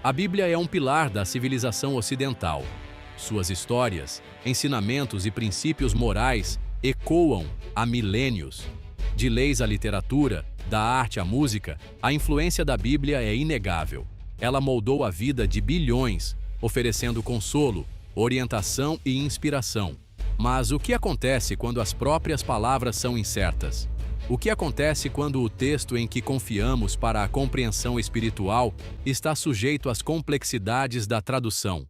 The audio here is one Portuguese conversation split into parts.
A Bíblia é um pilar da civilização ocidental. Suas histórias, ensinamentos e princípios morais ecoam há milênios. De leis à literatura, da arte à música, a influência da Bíblia é inegável. Ela moldou a vida de bilhões, oferecendo consolo, orientação e inspiração. Mas o que acontece quando as próprias palavras são incertas? O que acontece quando o texto em que confiamos para a compreensão espiritual está sujeito às complexidades da tradução?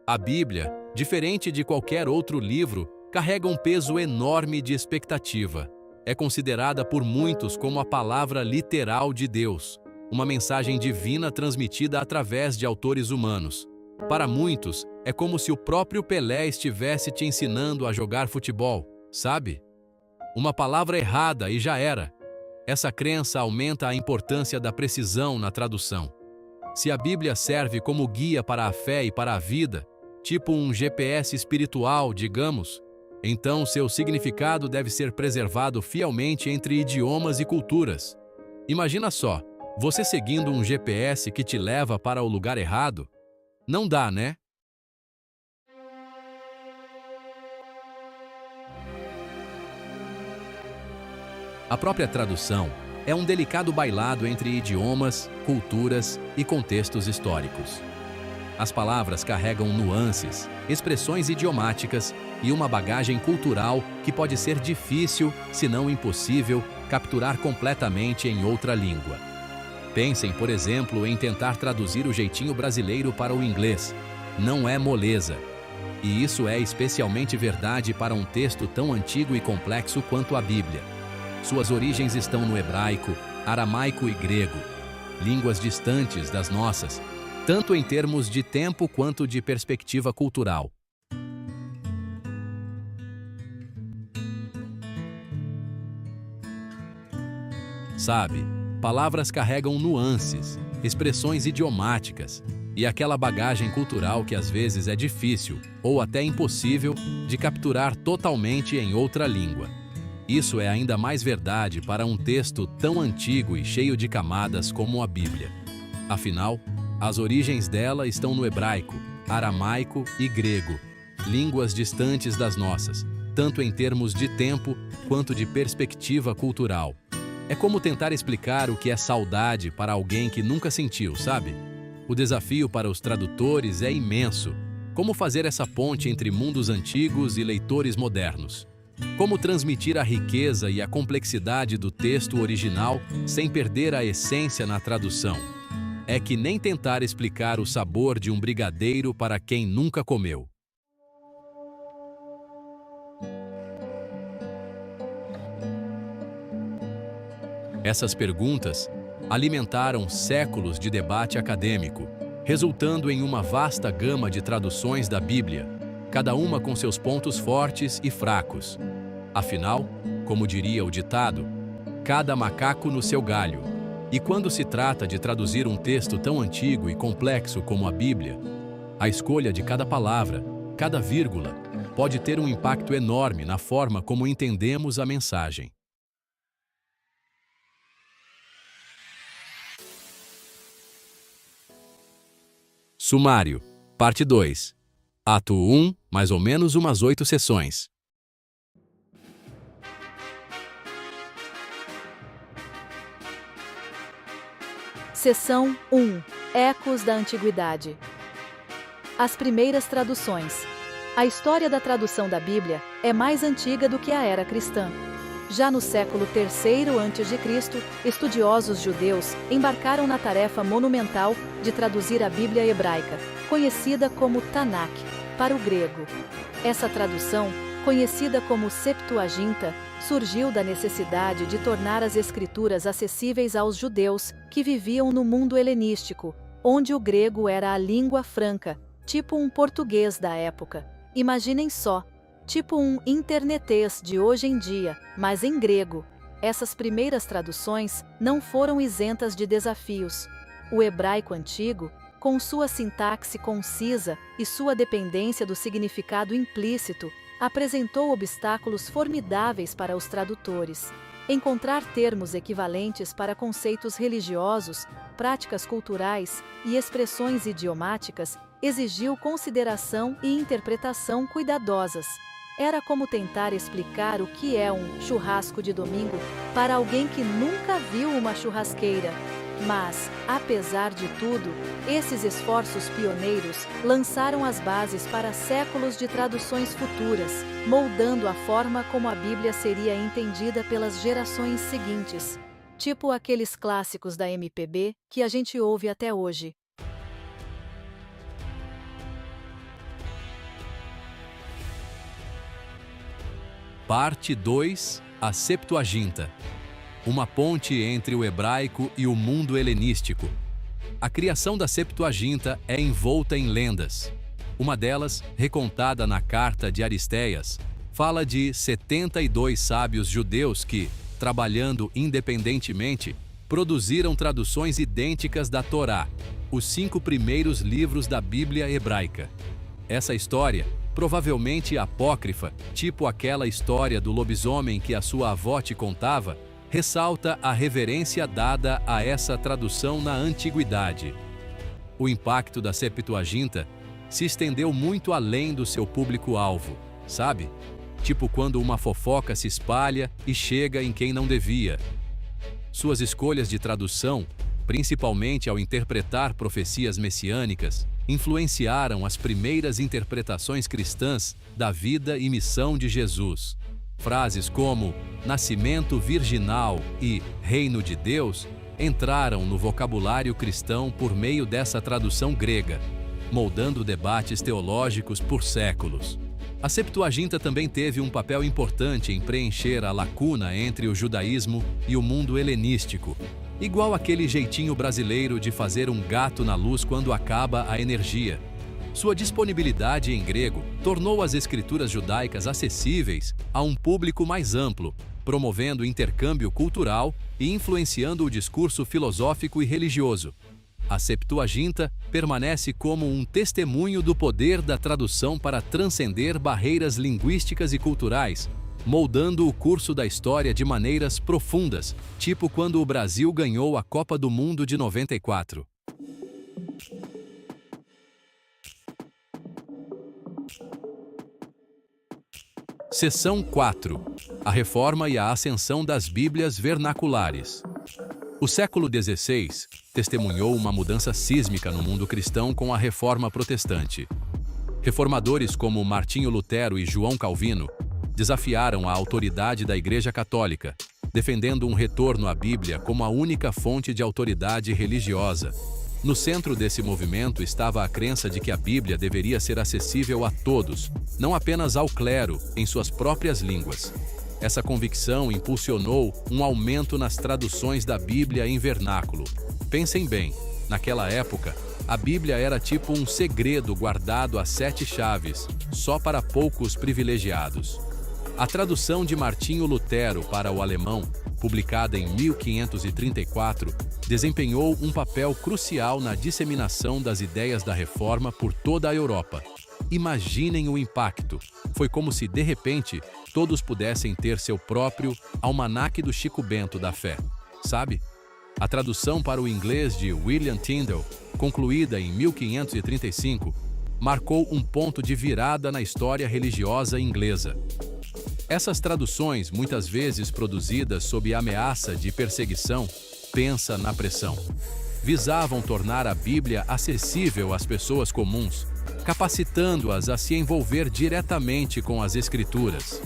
A Bíblia, diferente de qualquer outro livro, carrega um peso enorme de expectativa. É considerada por muitos como a palavra literal de Deus, uma mensagem divina transmitida através de autores humanos. Para muitos, é como se o próprio Pelé estivesse te ensinando a jogar futebol, sabe? Uma palavra errada e já era. Essa crença aumenta a importância da precisão na tradução. Se a Bíblia serve como guia para a fé e para a vida, tipo um GPS espiritual, digamos, então seu significado deve ser preservado fielmente entre idiomas e culturas. Imagina só, você seguindo um GPS que te leva para o lugar errado? Não dá, né? A própria tradução é um delicado bailado entre idiomas, culturas e contextos históricos. As palavras carregam nuances, expressões idiomáticas e uma bagagem cultural que pode ser difícil, se não impossível, capturar completamente em outra língua. Pensem, por exemplo, em tentar traduzir o jeitinho brasileiro para o inglês. Não é moleza. E isso é especialmente verdade para um texto tão antigo e complexo quanto a Bíblia. Suas origens estão no hebraico, aramaico e grego, línguas distantes das nossas, tanto em termos de tempo quanto de perspectiva cultural. Sabe, palavras carregam nuances, expressões idiomáticas e aquela bagagem cultural que às vezes é difícil, ou até impossível, de capturar totalmente em outra língua. Isso é ainda mais verdade para um texto tão antigo e cheio de camadas como a Bíblia. Afinal, as origens dela estão no hebraico, aramaico e grego, línguas distantes das nossas, tanto em termos de tempo quanto de perspectiva cultural. É como tentar explicar o que é saudade para alguém que nunca sentiu, sabe? O desafio para os tradutores é imenso. Como fazer essa ponte entre mundos antigos e leitores modernos? Como transmitir a riqueza e a complexidade do texto original sem perder a essência na tradução? É que nem tentar explicar o sabor de um brigadeiro para quem nunca comeu. Essas perguntas alimentaram séculos de debate acadêmico, resultando em uma vasta gama de traduções da Bíblia, cada uma com seus pontos fortes e fracos. Afinal, como diria o ditado, cada macaco no seu galho. E quando se trata de traduzir um texto tão antigo e complexo como a Bíblia, a escolha de cada palavra, cada vírgula, pode ter um impacto enorme na forma como entendemos a mensagem. Sumário, parte 2. Ato 1, mais ou menos umas 8 sessões. Seção 1. Ecos da Antiguidade. As primeiras traduções. A história da tradução da Bíblia é mais antiga do que a era cristã. Já no século III a.C., estudiosos judeus embarcaram na tarefa monumental de traduzir a Bíblia hebraica, conhecida como Tanakh, para o grego. Essa tradução, conhecida como Septuaginta, surgiu da necessidade de tornar as escrituras acessíveis aos judeus que viviam no mundo helenístico, onde o grego era a língua franca, tipo um português da época. Imaginem só, tipo um internetês de hoje em dia, mas em grego. Essas primeiras traduções não foram isentas de desafios. O hebraico antigo, com sua sintaxe concisa e sua dependência do significado implícito, apresentou obstáculos formidáveis para os tradutores. Encontrar termos equivalentes para conceitos religiosos, práticas culturais e expressões idiomáticas exigiu consideração e interpretação cuidadosas. Era como tentar explicar o que é um churrasco de domingo para alguém que nunca viu uma churrasqueira. Mas, apesar de tudo, esses esforços pioneiros lançaram as bases para séculos de traduções futuras, moldando a forma como a Bíblia seria entendida pelas gerações seguintes. Tipo aqueles clássicos da MPB que a gente ouve até hoje. Parte 2. A Septuaginta. Uma ponte entre o hebraico e o mundo helenístico. A criação da Septuaginta é envolta em lendas. Uma delas, recontada na Carta de Aristéias, fala de 72 sábios judeus que, trabalhando independentemente, produziram traduções idênticas da Torá, os 5 primeiros livros da Bíblia hebraica. Essa história, provavelmente apócrifa, tipo aquela história do lobisomem que a sua avó te contava, ressalta a reverência dada a essa tradução na antiguidade. O impacto da Septuaginta se estendeu muito além do seu público-alvo, sabe? Tipo quando uma fofoca se espalha e chega em quem não devia. Suas escolhas de tradução, principalmente ao interpretar profecias messiânicas, influenciaram as primeiras interpretações cristãs da vida e missão de Jesus. Frases como nascimento virginal e reino de Deus entraram no vocabulário cristão por meio dessa tradução grega, moldando debates teológicos por séculos. A Septuaginta também teve um papel importante em preencher a lacuna entre o judaísmo e o mundo helenístico, igual aquele jeitinho brasileiro de fazer um gato na luz quando acaba a energia. Sua disponibilidade em grego tornou as escrituras judaicas acessíveis a um público mais amplo, promovendo intercâmbio cultural e influenciando o discurso filosófico e religioso. A Septuaginta permanece como um testemunho do poder da tradução para transcender barreiras linguísticas e culturais, moldando o curso da história de maneiras profundas, tipo quando o Brasil ganhou a Copa do Mundo de 94. Seção 4. A Reforma e a Ascensão das Bíblias Vernaculares. O século XVI testemunhou uma mudança sísmica no mundo cristão com a Reforma Protestante. Reformadores como Martinho Lutero e João Calvino desafiaram a autoridade da Igreja Católica, defendendo um retorno à Bíblia como a única fonte de autoridade religiosa. No centro desse movimento estava a crença de que a Bíblia deveria ser acessível a todos, não apenas ao clero, em suas próprias línguas. Essa convicção impulsionou um aumento nas traduções da Bíblia em vernáculo. Pensem bem, naquela época, a Bíblia era tipo um segredo guardado a 7 chaves, só para poucos privilegiados. A tradução de Martinho Lutero para o alemão, publicada em 1534, desempenhou um papel crucial na disseminação das ideias da Reforma por toda a Europa. Imaginem o impacto. Foi como se, de repente, todos pudessem ter seu próprio almanaque do Chico Bento da fé, sabe? A tradução para o inglês de William Tyndale, concluída em 1535, marcou um ponto de virada na história religiosa inglesa. Essas traduções, muitas vezes produzidas sob ameaça de perseguição, pensa na pressão, visavam tornar a Bíblia acessível às pessoas comuns, capacitando-as a se envolver diretamente com as Escrituras.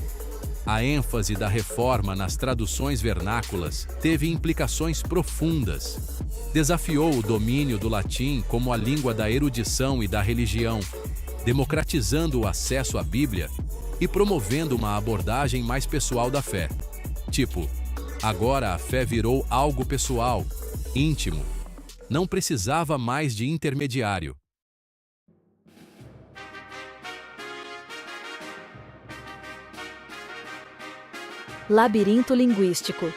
A ênfase da Reforma nas traduções vernáculas teve implicações profundas. Desafiou o domínio do latim como a língua da erudição e da religião, democratizando o acesso à Bíblia e promovendo uma abordagem mais pessoal da fé. Tipo, agora a fé virou algo pessoal, íntimo. Não precisava mais de intermediário. Labirinto linguístico.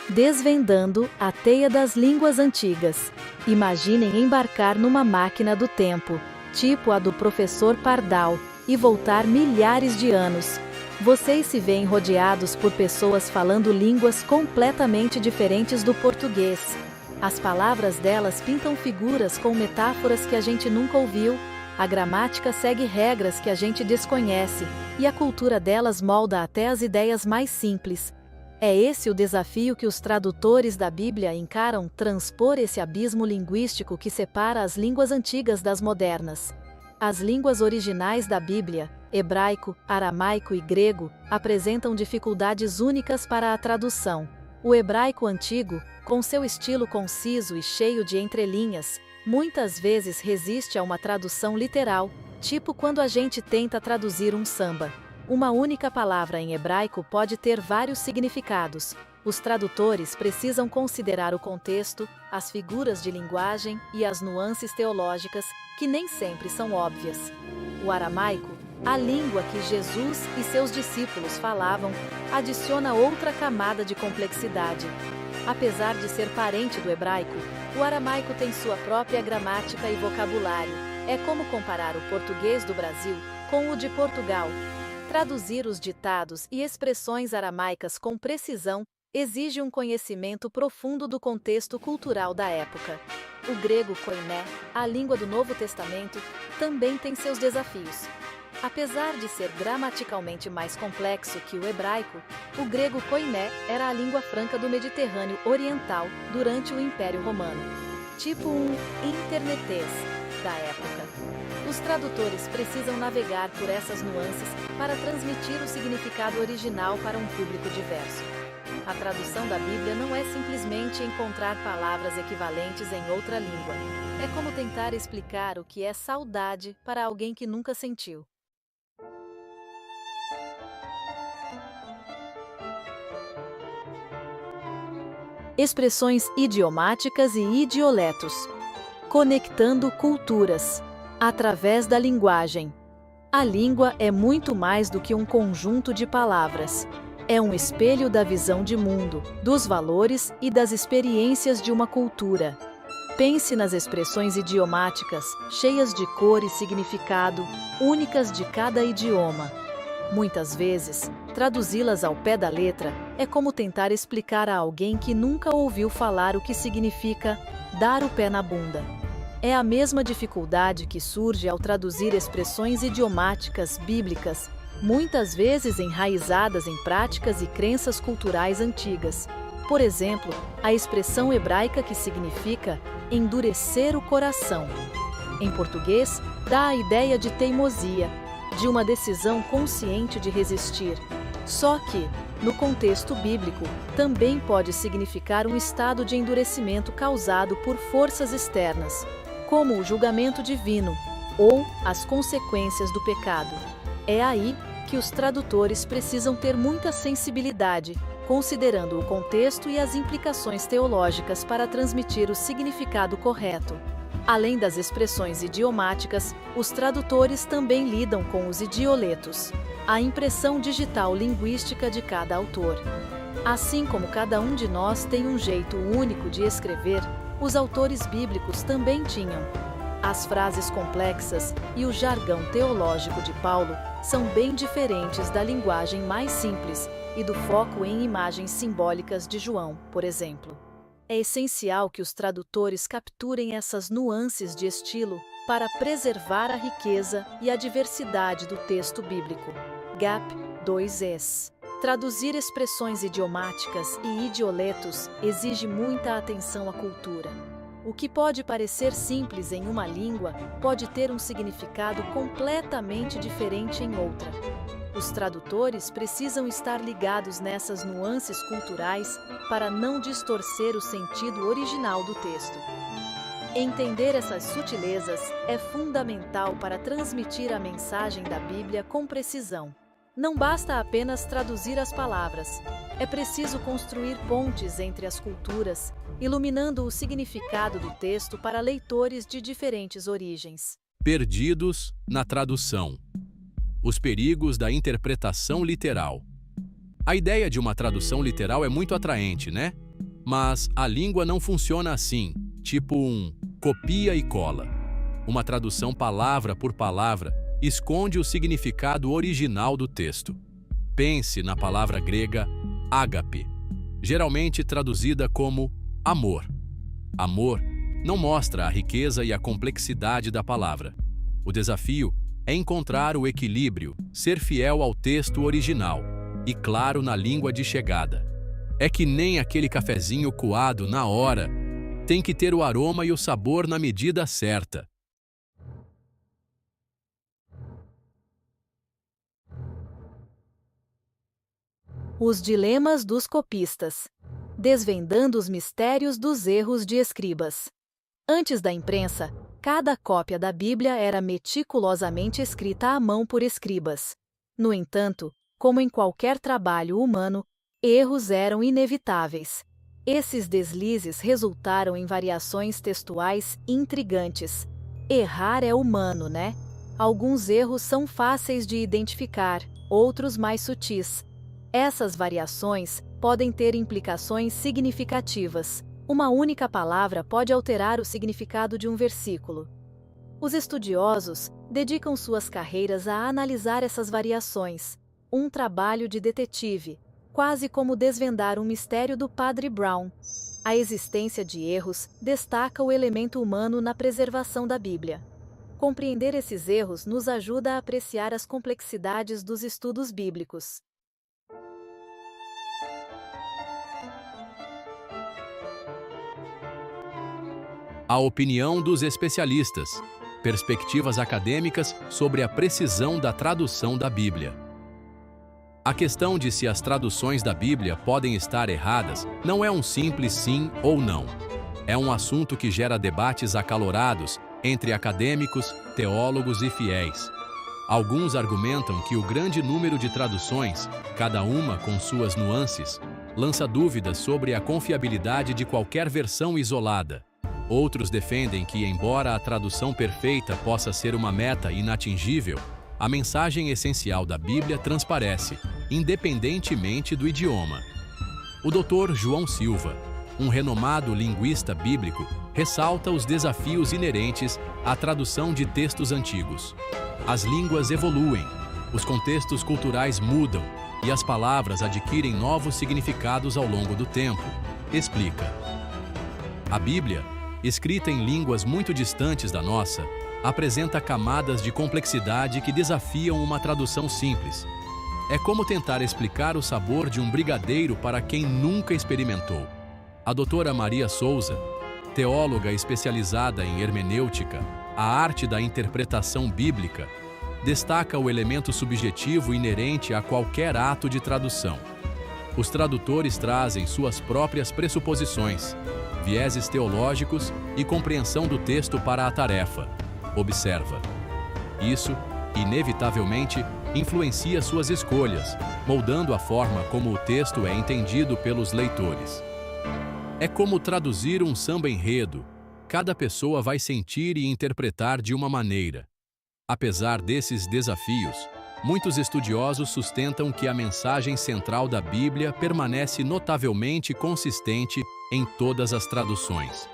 Desvendando a teia das línguas antigas. Imaginem embarcar numa máquina do tempo, tipo a do professor Pardal, e voltar milhares de anos, Vocês se veem rodeados por pessoas falando línguas completamente diferentes do português. As palavras delas pintam figuras com metáforas que a gente nunca ouviu, a gramática segue regras que a gente desconhece, e a cultura delas molda até as ideias mais simples. É esse o desafio que os tradutores da Bíblia encaram: transpor esse abismo linguístico que separa as línguas antigas das modernas. As línguas originais da Bíblia, hebraico, aramaico e grego, apresentam dificuldades únicas para a tradução. O hebraico antigo, com seu estilo conciso e cheio de entrelinhas, muitas vezes resiste a uma tradução literal, tipo quando a gente tenta traduzir um samba. Uma única palavra em hebraico pode ter vários significados. Os tradutores precisam considerar o contexto, as figuras de linguagem e as nuances teológicas, que nem sempre são óbvias. O aramaico, a língua que Jesus e seus discípulos falavam, adiciona outra camada de complexidade. Apesar de ser parente do hebraico, o aramaico tem sua própria gramática e vocabulário. É como comparar o português do Brasil com o de Portugal. Traduzir os ditados e expressões aramaicas com precisão exige um conhecimento profundo do contexto cultural da época. O grego koiné, a língua do Novo Testamento, também tem seus desafios. Apesar de ser gramaticalmente mais complexo que o hebraico, o grego koiné era a língua franca do Mediterrâneo Oriental durante o Império Romano. Tipo um internetês da época. Os tradutores precisam navegar por essas nuances para transmitir o significado original para um público diverso. A tradução da Bíblia não é simplesmente encontrar palavras equivalentes em outra língua. É como tentar explicar o que é saudade para alguém que nunca sentiu. Expressões idiomáticas e idioletos. Conectando culturas. Através da linguagem. A língua é muito mais do que um conjunto de palavras. É um espelho da visão de mundo, dos valores e das experiências de uma cultura. Pense nas expressões idiomáticas, cheias de cor e significado, únicas de cada idioma. Muitas vezes, traduzi-las ao pé da letra é como tentar explicar a alguém que nunca ouviu falar o que significa dar o pé na bunda. É a mesma dificuldade que surge ao traduzir expressões idiomáticas bíblicas, muitas vezes enraizadas em práticas e crenças culturais antigas. Por exemplo, a expressão hebraica que significa endurecer o coração. Em português, dá a ideia de teimosia, de uma decisão consciente de resistir. Só que, no contexto bíblico, também pode significar um estado de endurecimento causado por forças externas, como o julgamento divino ou as consequências do pecado. É aí que os tradutores precisam ter muita sensibilidade, considerando o contexto e as implicações teológicas para transmitir o significado correto. Além das expressões idiomáticas, os tradutores também lidam com os idioletos, a impressão digital linguística de cada autor. Assim como cada um de nós tem um jeito único de escrever, os autores bíblicos também tinham. As frases complexas e o jargão teológico de Paulo são bem diferentes da linguagem mais simples e do foco em imagens simbólicas de João, por exemplo. É essencial que os tradutores capturem essas nuances de estilo para preservar a riqueza e a diversidade do texto bíblico. Gap 2s. Traduzir expressões idiomáticas e idioletos exige muita atenção à cultura. O que pode parecer simples em uma língua pode ter um significado completamente diferente em outra. Os tradutores precisam estar ligados nessas nuances culturais para não distorcer o sentido original do texto. Entender essas sutilezas é fundamental para transmitir a mensagem da Bíblia com precisão. Não basta apenas traduzir as palavras. É preciso construir pontes entre as culturas, iluminando o significado do texto para leitores de diferentes origens. Perdidos na tradução. Os perigos da interpretação literal. A ideia de uma tradução literal é muito atraente, né? Mas a língua não funciona assim, tipo um copia e cola. Uma tradução palavra por palavra esconde o significado original do texto. Pense na palavra grega ágape, geralmente traduzida como amor. Amor não mostra a riqueza e a complexidade da palavra. O desafio é encontrar o equilíbrio, ser fiel ao texto original e claro na língua de chegada. É que nem aquele cafezinho coado na hora, tem que ter o aroma e o sabor na medida certa. Os dilemas dos copistas. Desvendando os mistérios dos erros de escribas. Antes da imprensa, cada cópia da Bíblia era meticulosamente escrita à mão por escribas. No entanto, como em qualquer trabalho humano, erros eram inevitáveis. Esses deslizes resultaram em variações textuais intrigantes. Errar é humano, né? Alguns erros são fáceis de identificar, outros mais sutis. Essas variações podem ter implicações significativas. Uma única palavra pode alterar o significado de um versículo. Os estudiosos dedicam suas carreiras a analisar essas variações. Um trabalho de detetive, quase como desvendar um mistério do Padre Brown. A existência de erros destaca o elemento humano na preservação da Bíblia. Compreender esses erros nos ajuda a apreciar as complexidades dos estudos bíblicos. A opinião dos especialistas. Perspectivas acadêmicas sobre a precisão da tradução da Bíblia. A questão de se as traduções da Bíblia podem estar erradas não é um simples sim ou não. É um assunto que gera debates acalorados entre acadêmicos, teólogos e fiéis. Alguns argumentam que o grande número de traduções, cada uma com suas nuances, lança dúvidas sobre a confiabilidade de qualquer versão isolada. Outros defendem que, embora a tradução perfeita possa ser uma meta inatingível, a mensagem essencial da Bíblia transparece, independentemente do idioma. O Dr. João Silva, um renomado linguista bíblico, ressalta os desafios inerentes à tradução de textos antigos. As línguas evoluem, os contextos culturais mudam e as palavras adquirem novos significados ao longo do tempo, explica. A Bíblia, escrita em línguas muito distantes da nossa, apresenta camadas de complexidade que desafiam uma tradução simples. É como tentar explicar o sabor de um brigadeiro para quem nunca experimentou. A doutora Maria Souza, teóloga especializada em hermenêutica, a arte da interpretação bíblica, destaca o elemento subjetivo inerente a qualquer ato de tradução. Os tradutores trazem suas próprias pressuposições, vieses teológicos e compreensão do texto para a tarefa. Observa. Isso, inevitavelmente, influencia suas escolhas, moldando a forma como o texto é entendido pelos leitores. É como traduzir um samba-enredo. Cada pessoa vai sentir e interpretar de uma maneira. Apesar desses desafios, muitos estudiosos sustentam que a mensagem central da Bíblia permanece notavelmente consistente em todas as traduções.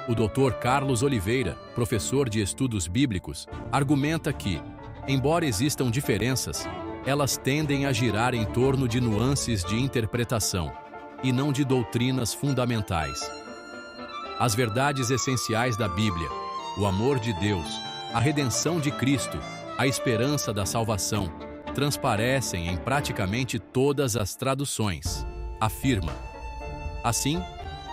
O Dr. Carlos Oliveira, professor de estudos bíblicos, argumenta que, embora existam diferenças, elas tendem a girar em torno de nuances de interpretação e não de doutrinas fundamentais. As verdades essenciais da Bíblia, o amor de Deus, a redenção de Cristo, a esperança da salvação, transparecem em praticamente todas as traduções, afirma. Assim,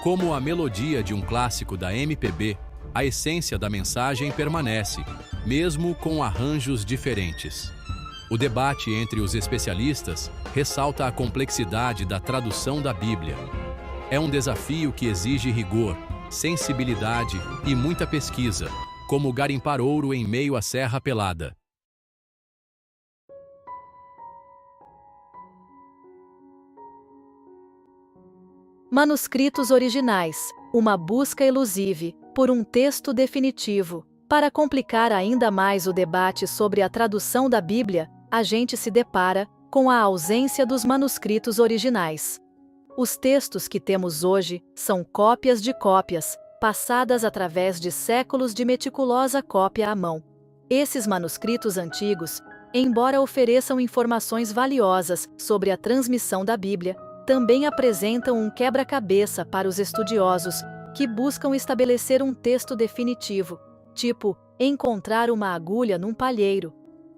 como a melodia de um clássico da MPB, a essência da mensagem permanece, mesmo com arranjos diferentes. O debate entre os especialistas ressalta a complexidade da tradução da Bíblia. É um desafio que exige rigor, sensibilidade e muita pesquisa, como garimpar ouro em meio à serra pelada. Manuscritos originais, uma busca elusive por um texto definitivo. Para complicar ainda mais o debate sobre a tradução da Bíblia, a gente se depara com a ausência dos manuscritos originais. Os textos que temos hoje são cópias de cópias, passadas através de séculos de meticulosa cópia à mão. Esses manuscritos antigos Embora ofereçam informações valiosas sobre a transmissão da Bíblia, também apresentam um quebra-cabeça para os estudiosos que buscam estabelecer um texto definitivo, tipo encontrar uma agulha num palheiro.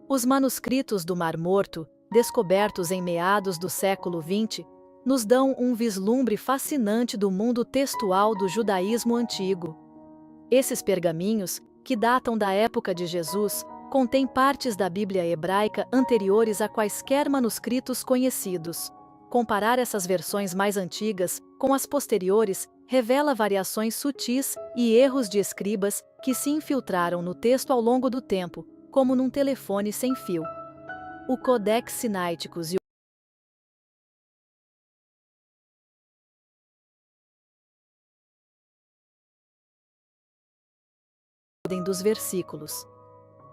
Os manuscritos do Mar Morto, descobertos em meados do século XX, nos dão um vislumbre fascinante do mundo textual do judaísmo antigo. Esses pergaminhos, que datam da época de Jesus, contêm partes da Bíblia hebraica anteriores a quaisquer manuscritos conhecidos. Comparar essas versões mais antigas com as posteriores revela variações sutis e erros de escribas que se infiltraram no texto ao longo do tempo, como num telefone sem fio. O Codex Sinaiticus e ordem dos versículos.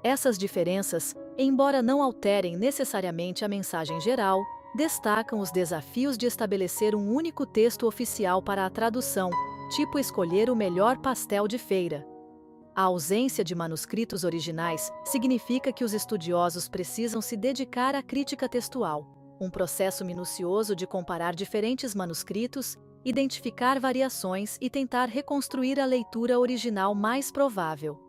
Essas diferenças, embora não alterem necessariamente a mensagem geral, destacam os desafios de estabelecer um único texto oficial para a tradução, tipo escolher o melhor pastel de feira. A ausência de manuscritos originais significa que os estudiosos precisam se dedicar à crítica textual, um processo minucioso de comparar diferentes manuscritos, identificar variações e tentar reconstruir a leitura original mais provável.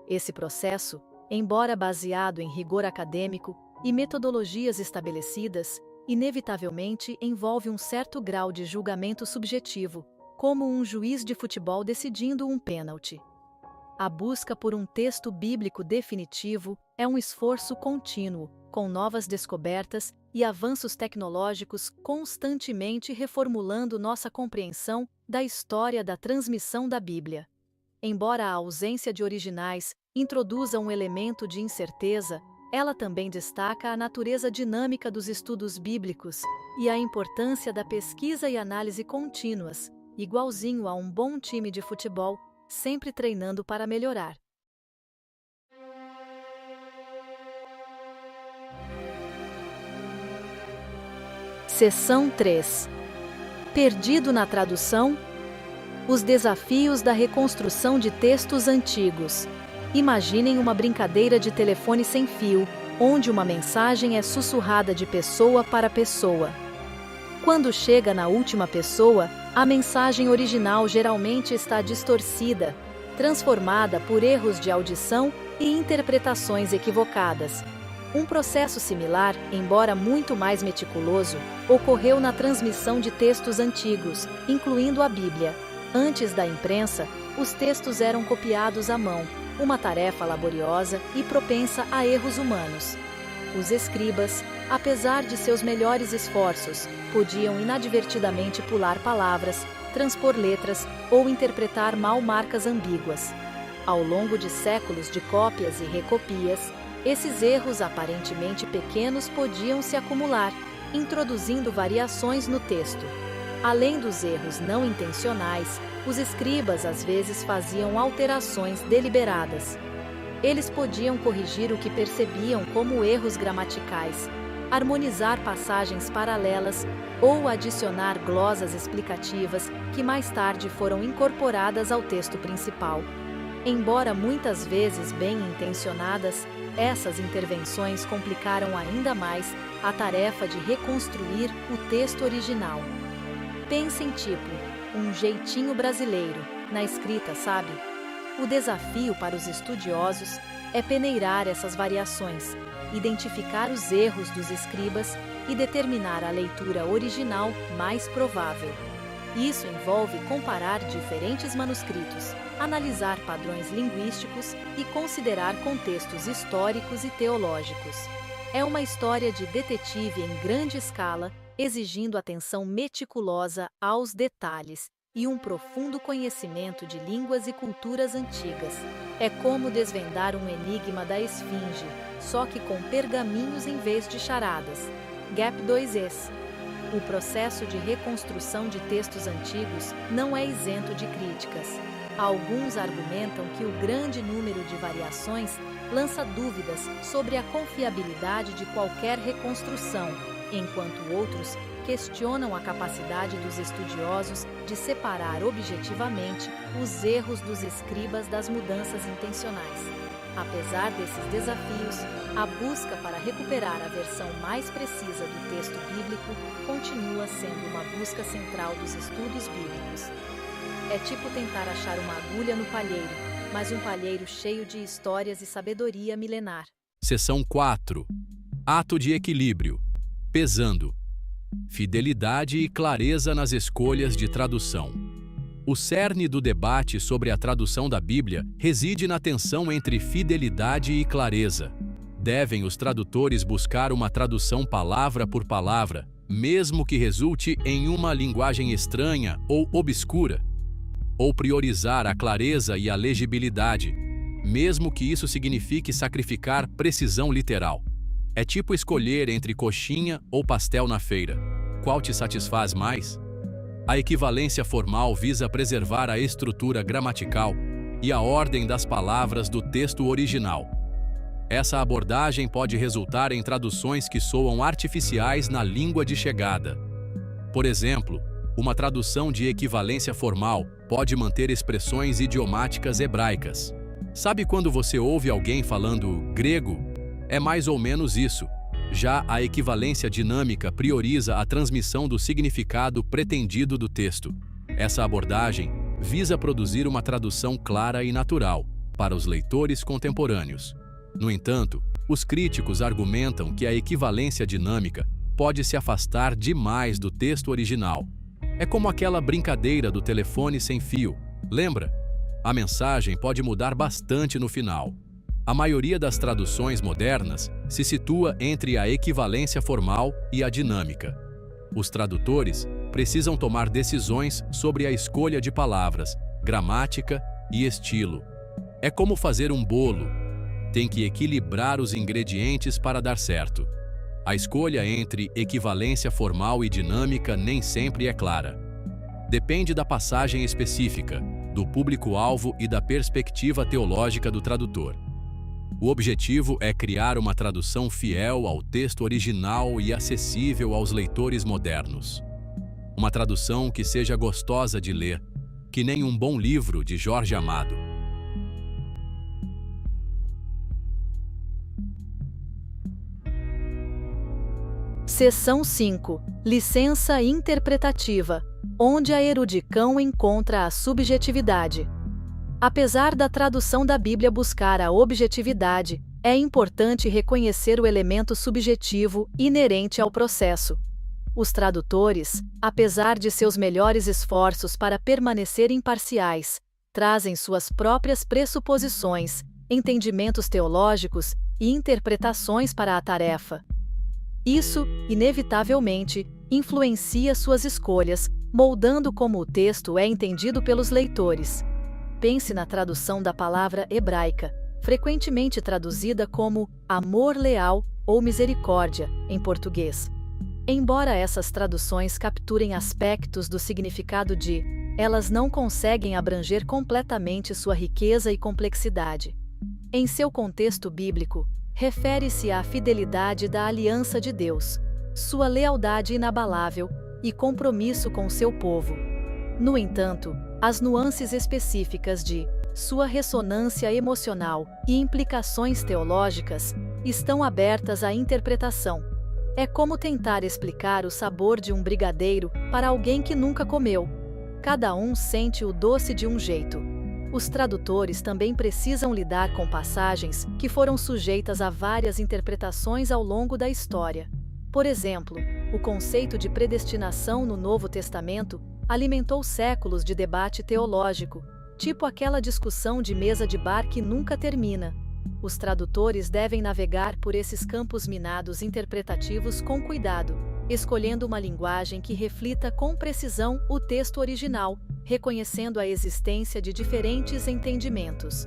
Esse processo, embora baseado em rigor acadêmico e metodologias estabelecidas, inevitavelmente envolve um certo grau de julgamento subjetivo, como um juiz de futebol decidindo um pênalti. A busca por um texto bíblico definitivo é um esforço contínuo, com novas descobertas e avanços tecnológicos constantemente reformulando nossa compreensão da história da transmissão da Bíblia. Embora a ausência de originais introduza um elemento de incerteza, ela também destaca a natureza dinâmica dos estudos bíblicos e a importância da pesquisa e análise contínuas, igualzinho a um bom time de futebol, sempre treinando para melhorar. Seção 3. Perdido na tradução? Os desafios da reconstrução de textos antigos. Imaginem uma brincadeira de telefone sem fio, onde uma mensagem é sussurrada de pessoa para pessoa. Quando chega na última pessoa, a mensagem original geralmente está distorcida, transformada por erros de audição e interpretações equivocadas. Um processo similar, embora muito mais meticuloso, ocorreu na transmissão de textos antigos, incluindo a Bíblia. Antes da imprensa, os textos eram copiados à mão, uma tarefa laboriosa e propensa a erros humanos. Os escribas, apesar de seus melhores esforços, podiam inadvertidamente pular palavras, transpor letras ou interpretar mal marcas ambíguas. Ao longo de séculos de cópias e recopias, esses erros aparentemente pequenos podiam se acumular, introduzindo variações no texto. Além dos erros não intencionais, os escribas às vezes faziam alterações deliberadas. Eles podiam corrigir o que percebiam como erros gramaticais, harmonizar passagens paralelas ou adicionar glosas explicativas que mais tarde foram incorporadas ao texto principal. Embora muitas vezes bem intencionadas, essas intervenções complicaram ainda mais a tarefa de reconstruir o texto original. Pensem tipo, um jeitinho brasileiro, na escrita, sabe? O desafio para os estudiosos é peneirar essas variações, identificar os erros dos escribas e determinar a leitura original mais provável. Isso envolve comparar diferentes manuscritos, analisar padrões linguísticos e considerar contextos históricos e teológicos. É uma história de detetive em grande escala, exigindo atenção meticulosa aos detalhes e um profundo conhecimento de línguas e culturas antigas. É como desvendar um enigma da esfinge, só que com pergaminhos em vez de charadas. Gap 2Es. O processo de reconstrução de textos antigos não é isento de críticas. Alguns argumentam que o grande número de variações lança dúvidas sobre a confiabilidade de qualquer reconstrução, enquanto outros questionam a capacidade dos estudiosos de separar objetivamente os erros dos escribas das mudanças intencionais. Apesar desses desafios, a busca para recuperar a versão mais precisa do texto bíblico continua sendo uma busca central dos estudos bíblicos. É tipo tentar achar uma agulha no palheiro, mas um palheiro cheio de histórias e sabedoria milenar. Seção 4. Ato de equilíbrio. Pesando. Fidelidade e clareza nas escolhas de tradução. O cerne do debate sobre a tradução da Bíblia reside na tensão entre fidelidade e clareza. Devem os tradutores buscar uma tradução palavra por palavra, mesmo que resulte em uma linguagem estranha ou obscura? Ou priorizar a clareza e a legibilidade, mesmo que isso signifique sacrificar precisão literal? É tipo escolher entre coxinha ou pastel na feira. Qual te satisfaz mais? A equivalência formal visa preservar a estrutura gramatical e a ordem das palavras do texto original. Essa abordagem pode resultar em traduções que soam artificiais na língua de chegada. Por exemplo, uma tradução de equivalência formal pode manter expressões idiomáticas hebraicas. Sabe quando você ouve alguém falando grego? É mais ou menos isso. Já a equivalência dinâmica prioriza a transmissão do significado pretendido do texto. Essa abordagem visa produzir uma tradução clara e natural para os leitores contemporâneos. No entanto, os críticos argumentam que a equivalência dinâmica pode se afastar demais do texto original. É como aquela brincadeira do telefone sem fio. Lembra? A mensagem pode mudar bastante no final. A maioria das traduções modernas se situa entre a equivalência formal e a dinâmica. Os tradutores precisam tomar decisões sobre a escolha de palavras, gramática e estilo. É como fazer um bolo. Tem que equilibrar os ingredientes para dar certo. A escolha entre equivalência formal e dinâmica nem sempre é clara. Depende da passagem específica, do público-alvo e da perspectiva teológica do tradutor. O objetivo é criar uma tradução fiel ao texto original e acessível aos leitores modernos. Uma tradução que seja gostosa de ler, que nem um bom livro de Jorge Amado. Seção 5. Licença interpretativa, onde a erudicão encontra a subjetividade. Apesar da tradução da Bíblia buscar a objetividade, é importante reconhecer o elemento subjetivo inerente ao processo. Os tradutores, apesar de seus melhores esforços para permanecer imparciais, trazem suas próprias pressuposições, entendimentos teológicos e interpretações para a tarefa. Isso, inevitavelmente, influencia suas escolhas, moldando como o texto é entendido pelos leitores. Pense na tradução da palavra hebraica, frequentemente traduzida como amor leal ou misericórdia, em português. Embora essas traduções capturem aspectos do significado elas não conseguem abranger completamente sua riqueza e complexidade. Em seu contexto bíblico, refere-se à fidelidade da aliança de Deus, sua lealdade inabalável e compromisso com seu povo. No entanto, as nuances específicas de sua ressonância emocional e implicações teológicas estão abertas à interpretação. É como tentar explicar o sabor de um brigadeiro para alguém que nunca comeu. Cada um sente o doce de um jeito. Os tradutores também precisam lidar com passagens que foram sujeitas a várias interpretações ao longo da história. Por exemplo, o conceito de predestinação no Novo Testamento alimentou séculos de debate teológico, tipo aquela discussão de mesa de bar que nunca termina. Os tradutores devem navegar por esses campos minados interpretativos com cuidado, escolhendo uma linguagem que reflita com precisão o texto original, reconhecendo a existência de diferentes entendimentos.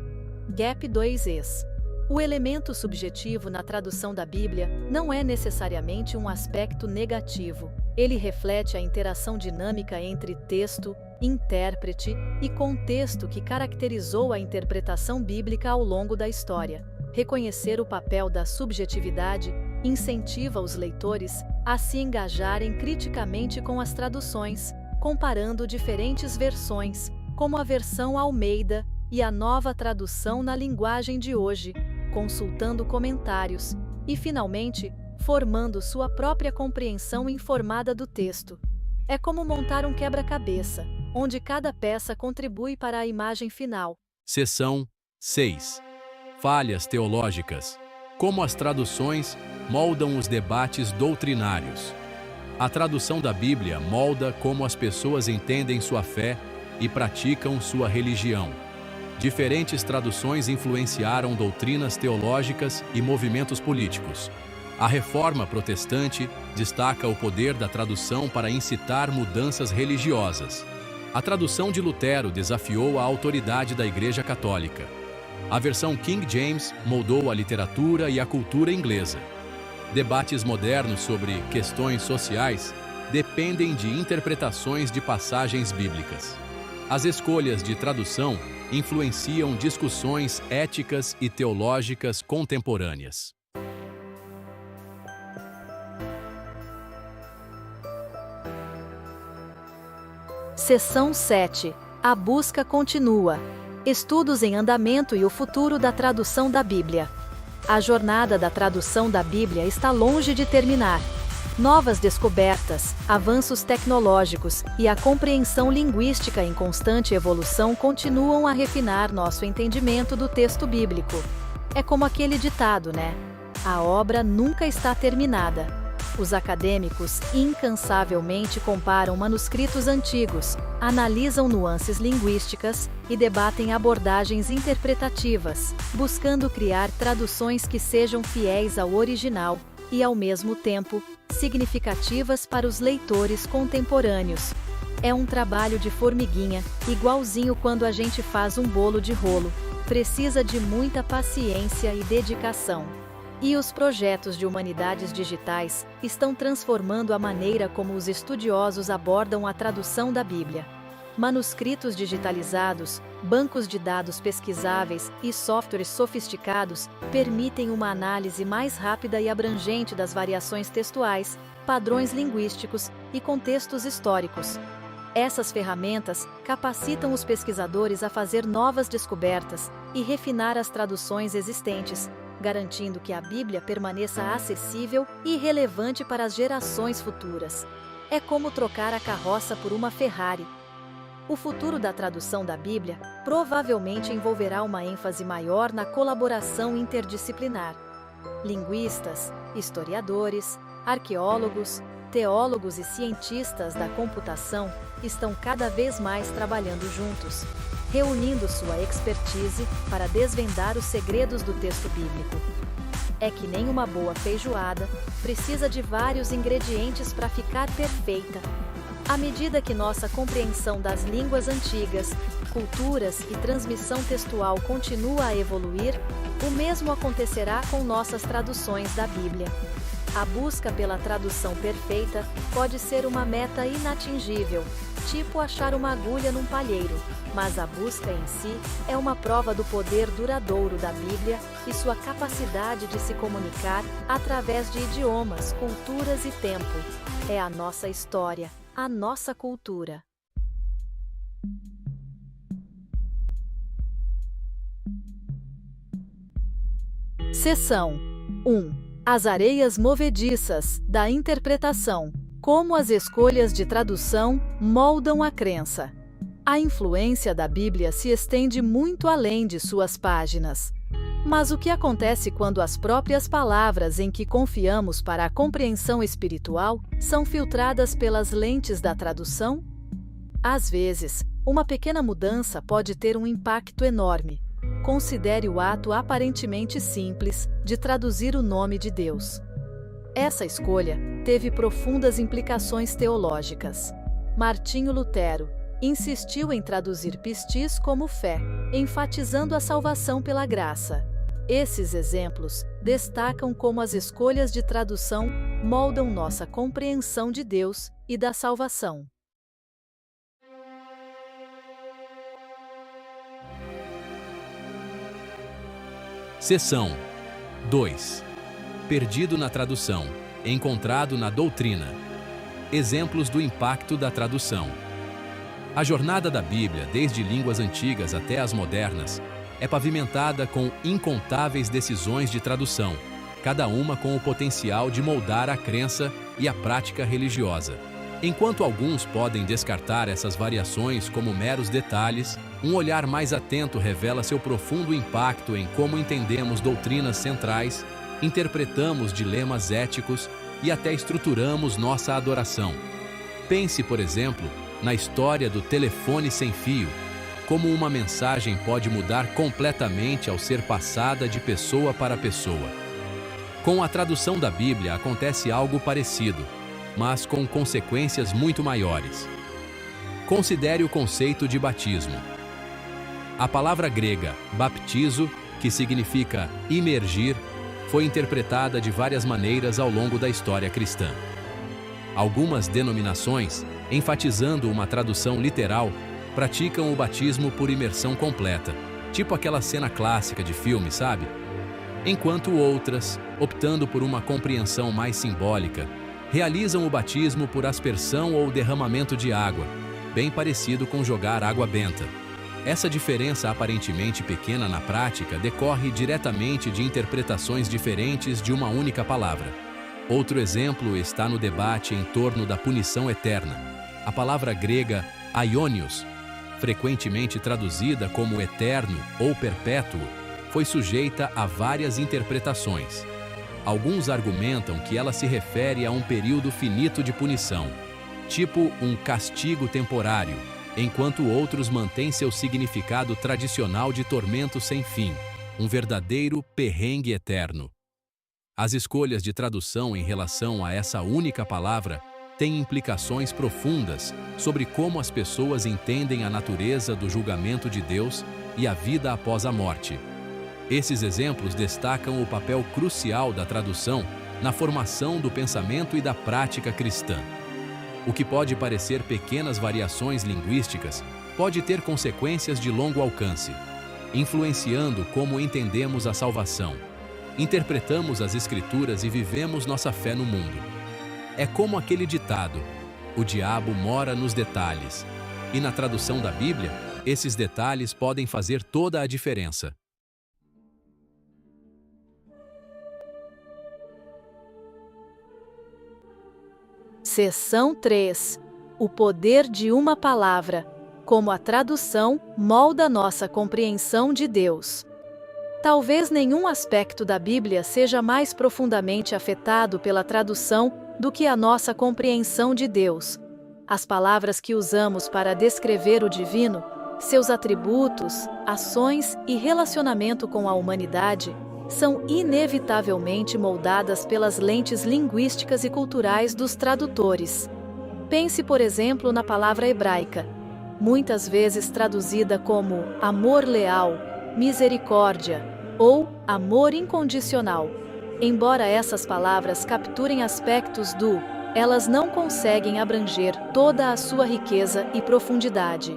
Gap 2es. O elemento subjetivo na tradução da Bíblia não é necessariamente um aspecto negativo. Ele reflete a interação dinâmica entre texto, intérprete e contexto que caracterizou a interpretação bíblica ao longo da história. Reconhecer o papel da subjetividade incentiva os leitores a se engajarem criticamente com as traduções, comparando diferentes versões, como a versão Almeida e a nova tradução na linguagem de hoje, consultando comentários e, finalmente, formando sua própria compreensão informada do texto. É como montar um quebra-cabeça, onde cada peça contribui para a imagem final. Seção 6. Falhas teológicas. Como as traduções moldam os debates doutrinários. A tradução da Bíblia molda como as pessoas entendem sua fé e praticam sua religião. Diferentes traduções influenciaram doutrinas teológicas e movimentos políticos. A Reforma Protestante destaca o poder da tradução para incitar mudanças religiosas. A tradução de Lutero desafiou a autoridade da Igreja Católica. A versão King James moldou a literatura e a cultura inglesa. Debates modernos sobre questões sociais dependem de interpretações de passagens bíblicas. As escolhas de tradução influenciam discussões éticas e teológicas contemporâneas. Seção 7. A busca continua. Estudos em andamento e o futuro da tradução da Bíblia. A jornada da tradução da Bíblia está longe de terminar. Novas descobertas, avanços tecnológicos e a compreensão linguística em constante evolução continuam a refinar nosso entendimento do texto bíblico. É como aquele ditado, né? A obra nunca está terminada. Os acadêmicos incansavelmente comparam manuscritos antigos, analisam nuances linguísticas e debatem abordagens interpretativas, buscando criar traduções que sejam fiéis ao original e, ao mesmo tempo, significativas para os leitores contemporâneos. É um trabalho de formiguinha, igualzinho quando a gente faz um bolo de rolo. Precisa de muita paciência e dedicação. E os projetos de humanidades digitais estão transformando a maneira como os estudiosos abordam a tradução da Bíblia. Manuscritos digitalizados, bancos de dados pesquisáveis e softwares sofisticados permitem uma análise mais rápida e abrangente das variações textuais, padrões linguísticos e contextos históricos. Essas ferramentas capacitam os pesquisadores a fazer novas descobertas e refinar as traduções existentes, garantindo que a Bíblia permaneça acessível e relevante para as gerações futuras. É como trocar a carroça por uma Ferrari. O futuro da tradução da Bíblia provavelmente envolverá uma ênfase maior na colaboração interdisciplinar. Linguistas, historiadores, arqueólogos, teólogos e cientistas da computação estão cada vez mais trabalhando juntos, reunindo sua expertise para desvendar os segredos do texto bíblico. É que nem uma boa feijoada, precisa de vários ingredientes para ficar perfeita. À medida que nossa compreensão das línguas antigas, culturas e transmissão textual continua a evoluir, o mesmo acontecerá com nossas traduções da Bíblia. A busca pela tradução perfeita pode ser uma meta inatingível, tipo achar uma agulha num palheiro, mas a busca em si é uma prova do poder duradouro da Bíblia e sua capacidade de se comunicar através de idiomas, culturas e tempo. É a nossa história, a nossa cultura. Seção 1. As areias movediças da interpretação. Como as escolhas de tradução moldam a crença. A influência da Bíblia se estende muito além de suas páginas. Mas o que acontece quando as próprias palavras em que confiamos para a compreensão espiritual são filtradas pelas lentes da tradução? Às vezes, uma pequena mudança pode ter um impacto enorme. Considere o ato aparentemente simples de traduzir o nome de Deus. Essa escolha teve profundas implicações teológicas. Martinho Lutero insistiu em traduzir pistis como fé, enfatizando a salvação pela graça. Esses exemplos destacam como as escolhas de tradução moldam nossa compreensão de Deus e da salvação. Seção 2. Perdido na tradução, encontrado na doutrina. Exemplos do impacto da tradução. A jornada da Bíblia, desde línguas antigas até as modernas, é pavimentada com incontáveis decisões de tradução, cada uma com o potencial de moldar a crença e a prática religiosa. Enquanto alguns podem descartar essas variações como meros detalhes, um olhar mais atento revela seu profundo impacto em como entendemos doutrinas centrais, interpretamos dilemas éticos e até estruturamos nossa adoração. Pense, por exemplo, na história do telefone sem fio, como uma mensagem pode mudar completamente ao ser passada de pessoa para pessoa. Com a tradução da Bíblia acontece algo parecido, mas com consequências muito maiores. Considere o conceito de batismo. A palavra grega baptizo, que significa imergir, foi interpretada de várias maneiras ao longo da história cristã. Algumas denominações, enfatizando uma tradução literal, praticam o batismo por imersão completa, tipo aquela cena clássica de filme, sabe? Enquanto outras, optando por uma compreensão mais simbólica, realizam o batismo por aspersão ou derramamento de água, bem parecido com jogar água benta. Essa diferença aparentemente pequena na prática decorre diretamente de interpretações diferentes de uma única palavra. Outro exemplo está no debate em torno da punição eterna. A palavra grega aionios, frequentemente traduzida como eterno ou perpétuo, foi sujeita a várias interpretações. Alguns argumentam que ela se refere a um período finito de punição, tipo um castigo temporário, enquanto outros mantêm seu significado tradicional de tormento sem fim, um verdadeiro perrengue eterno. As escolhas de tradução em relação a essa única palavra têm implicações profundas sobre como as pessoas entendem a natureza do julgamento de Deus e a vida após a morte. Esses exemplos destacam o papel crucial da tradução na formação do pensamento e da prática cristã. O que pode parecer pequenas variações linguísticas pode ter consequências de longo alcance, influenciando como entendemos a salvação, interpretamos as Escrituras e vivemos nossa fé no mundo. É como aquele ditado: o diabo mora nos detalhes, e na tradução da Bíblia, esses detalhes podem fazer toda a diferença. Seção 3. O poder de uma palavra, como a tradução molda nossa compreensão de Deus. Talvez nenhum aspecto da Bíblia seja mais profundamente afetado pela tradução do que a nossa compreensão de Deus. As palavras que usamos para descrever o divino, seus atributos, ações e relacionamento com a humanidade, são inevitavelmente moldadas pelas lentes linguísticas e culturais dos tradutores. Pense, por exemplo, na palavra hebraica, muitas vezes traduzida como amor leal, misericórdia ou amor incondicional. Embora essas palavras capturem aspectos do, elas não conseguem abranger toda a sua riqueza e profundidade.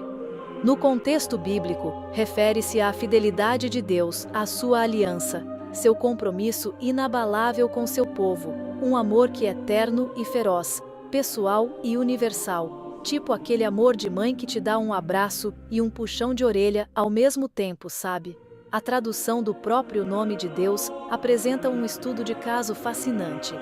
No contexto bíblico, refere-se à fidelidade de Deus à sua aliança, seu compromisso inabalável com seu povo, um amor que é eterno e feroz, pessoal e universal, tipo aquele amor de mãe que te dá um abraço e um puxão de orelha ao mesmo tempo, sabe? A tradução do próprio nome de Deus apresenta um estudo de caso fascinante.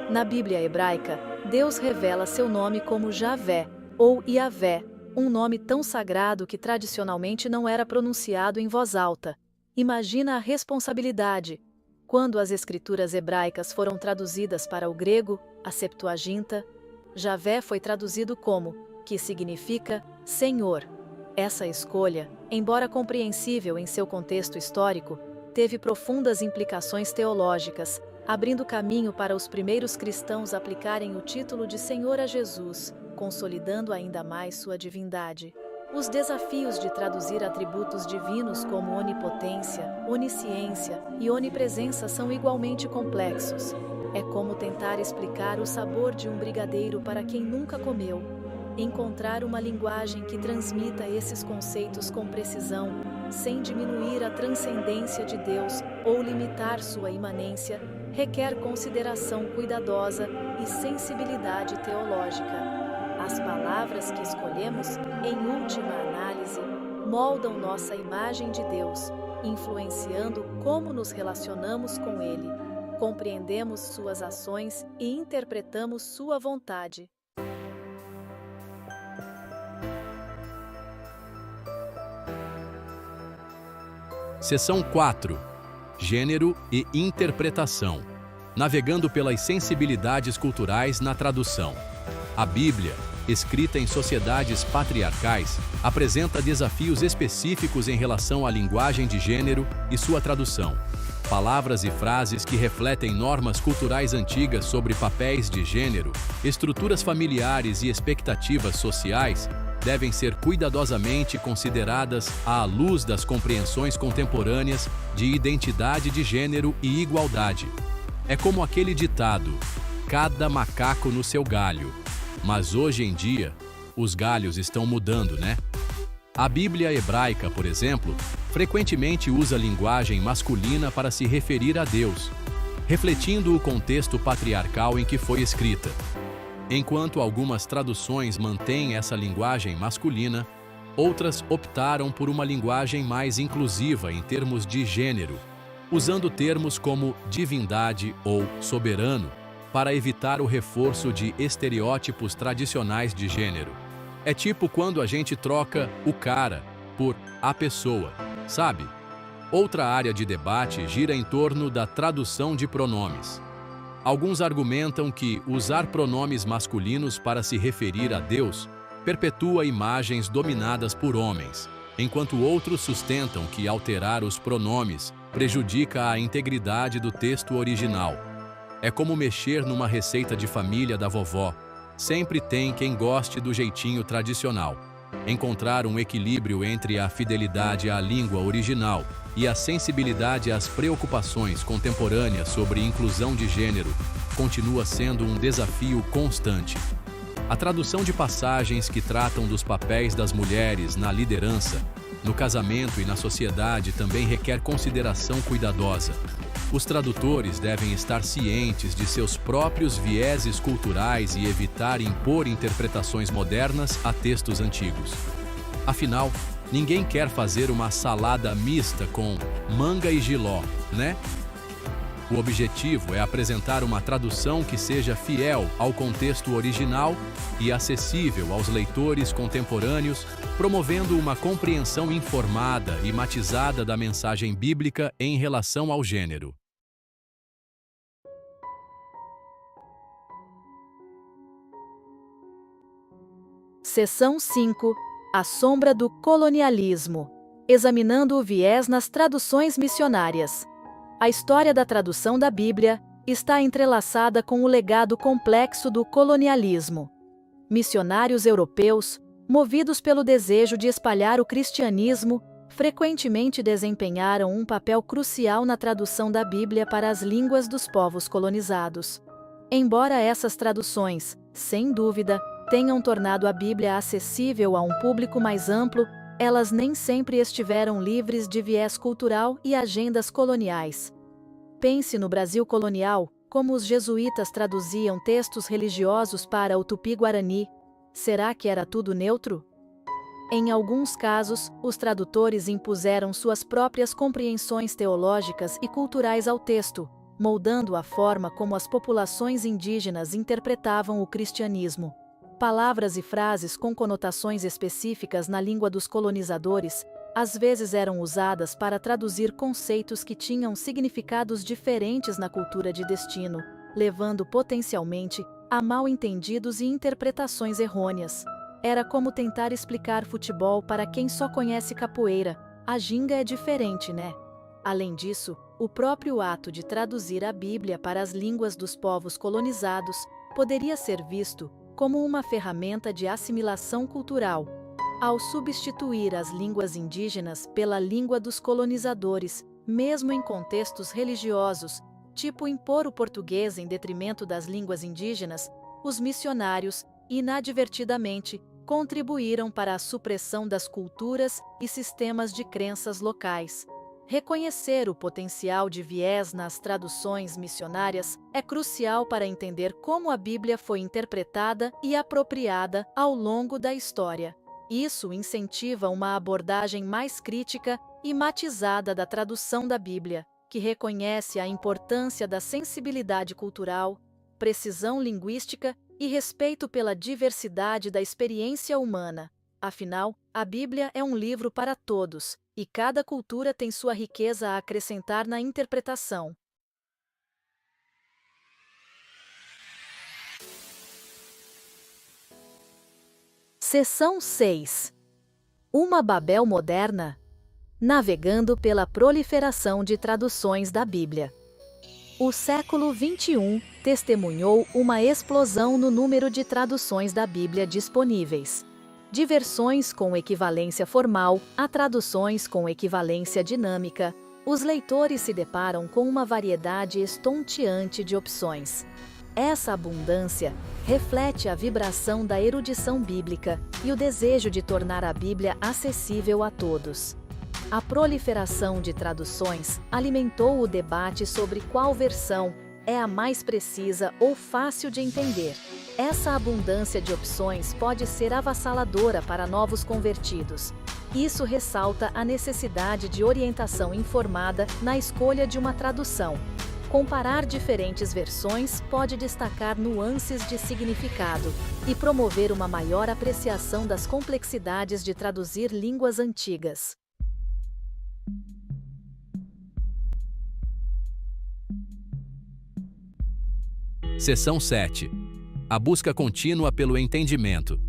Na Bíblia hebraica, Deus revela seu nome como Javé, ou Iavé, um nome tão sagrado que tradicionalmente não era pronunciado em voz alta. Imagina a responsabilidade. Quando as escrituras hebraicas foram traduzidas para o grego, a Septuaginta, Javé foi traduzido como, que significa Senhor. Essa escolha, embora compreensível em seu contexto histórico, teve profundas implicações teológicas, abrindo caminho para os primeiros cristãos aplicarem o título de Senhor a Jesus, consolidando ainda mais sua divindade. Os desafios de traduzir atributos divinos como onipotência, onisciência e onipresença são igualmente complexos. É como tentar explicar o sabor de um brigadeiro para quem nunca comeu. Encontrar uma linguagem que transmita esses conceitos com precisão, sem diminuir a transcendência de Deus ou limitar sua imanência, requer consideração cuidadosa e sensibilidade teológica. A As palavras que escolhemos, em última análise, moldam nossa imagem de Deus, influenciando como nos relacionamos com Ele, compreendemos suas ações e interpretamos sua vontade. Seção 4. Gênero e interpretação. Navegando pelas sensibilidades culturais na tradução. A Bíblia, escrita em sociedades patriarcais, apresenta desafios específicos em relação à linguagem de gênero e sua tradução. Palavras e frases que refletem normas culturais antigas sobre papéis de gênero, estruturas familiares e expectativas sociais devem ser cuidadosamente consideradas à luz das compreensões contemporâneas de identidade de gênero e igualdade. É como aquele ditado: cada macaco no seu galho. Mas hoje em dia, os galhos estão mudando, né? A Bíblia hebraica, por exemplo, frequentemente usa linguagem masculina para se referir a Deus, refletindo o contexto patriarcal em que foi escrita. Enquanto algumas traduções mantêm essa linguagem masculina, outras optaram por uma linguagem mais inclusiva em termos de gênero, usando termos como divindade ou soberano, para evitar o reforço de estereótipos tradicionais de gênero. É tipo quando a gente troca o cara por a pessoa, sabe? Outra área de debate gira em torno da tradução de pronomes. Alguns argumentam que usar pronomes masculinos para se referir a Deus perpetua imagens dominadas por homens, enquanto outros sustentam que alterar os pronomes prejudica a integridade do texto original. É como mexer numa receita de família da vovó. Sempre tem quem goste do jeitinho tradicional. Encontrar um equilíbrio entre a fidelidade à língua original e a sensibilidade às preocupações contemporâneas sobre inclusão de gênero continua sendo um desafio constante. A tradução de passagens que tratam dos papéis das mulheres na liderança, no casamento e na sociedade também requer consideração cuidadosa. Os tradutores devem estar cientes de seus próprios vieses culturais e evitar impor interpretações modernas a textos antigos. Afinal, ninguém quer fazer uma salada mista com manga e jiló, né? O objetivo é apresentar uma tradução que seja fiel ao contexto original e acessível aos leitores contemporâneos, promovendo uma compreensão informada e matizada da mensagem bíblica em relação ao gênero. Seção 5. A sombra do colonialismo. Examinando o viés nas traduções missionárias. A história da tradução da Bíblia está entrelaçada com o legado complexo do colonialismo. Missionários europeus, movidos pelo desejo de espalhar o cristianismo, frequentemente desempenharam um papel crucial na tradução da Bíblia para as línguas dos povos colonizados. Embora essas traduções, sem dúvida, tenham tornado a Bíblia acessível a um público mais amplo, elas nem sempre estiveram livres de viés cultural e agendas coloniais. Pense no Brasil colonial, como os jesuítas traduziam textos religiosos para o tupi-guarani. Será que era tudo neutro? Em alguns casos, os tradutores impuseram suas próprias compreensões teológicas e culturais ao texto, moldando a forma como as populações indígenas interpretavam o cristianismo. Palavras e frases com conotações específicas na língua dos colonizadores, às vezes eram usadas para traduzir conceitos que tinham significados diferentes na cultura de destino, levando potencialmente a mal-entendidos e interpretações errôneas. Era como tentar explicar futebol para quem só conhece capoeira. A ginga é diferente, né? Além disso, o próprio ato de traduzir a Bíblia para as línguas dos povos colonizados poderia ser visto como uma ferramenta de assimilação cultural. Ao substituir as línguas indígenas pela língua dos colonizadores, mesmo em contextos religiosos, tipo impor o português em detrimento das línguas indígenas, os missionários, inadvertidamente, contribuíram para a supressão das culturas e sistemas de crenças locais. Reconhecer o potencial de viés nas traduções missionárias é crucial para entender como a Bíblia foi interpretada e apropriada ao longo da história. Isso incentiva uma abordagem mais crítica e matizada da tradução da Bíblia, que reconhece a importância da sensibilidade cultural, precisão linguística e respeito pela diversidade da experiência humana. Afinal, a Bíblia é um livro para todos, e cada cultura tem sua riqueza a acrescentar na interpretação. Seção 6. Uma Babel moderna? Navegando pela proliferação de traduções da Bíblia. O século XXI testemunhou uma explosão no número de traduções da Bíblia disponíveis. De versões com equivalência formal a traduções com equivalência dinâmica, os leitores se deparam com uma variedade estonteante de opções. Essa abundância reflete a vibração da erudição bíblica e o desejo de tornar a Bíblia acessível a todos. A proliferação de traduções alimentou o debate sobre qual versão é a mais precisa ou fácil de entender. Essa abundância de opções pode ser avassaladora para novos convertidos. Isso ressalta a necessidade de orientação informada na escolha de uma tradução. Comparar diferentes versões pode destacar nuances de significado e promover uma maior apreciação das complexidades de traduzir línguas antigas. Seção 7. A busca contínua pelo entendimento.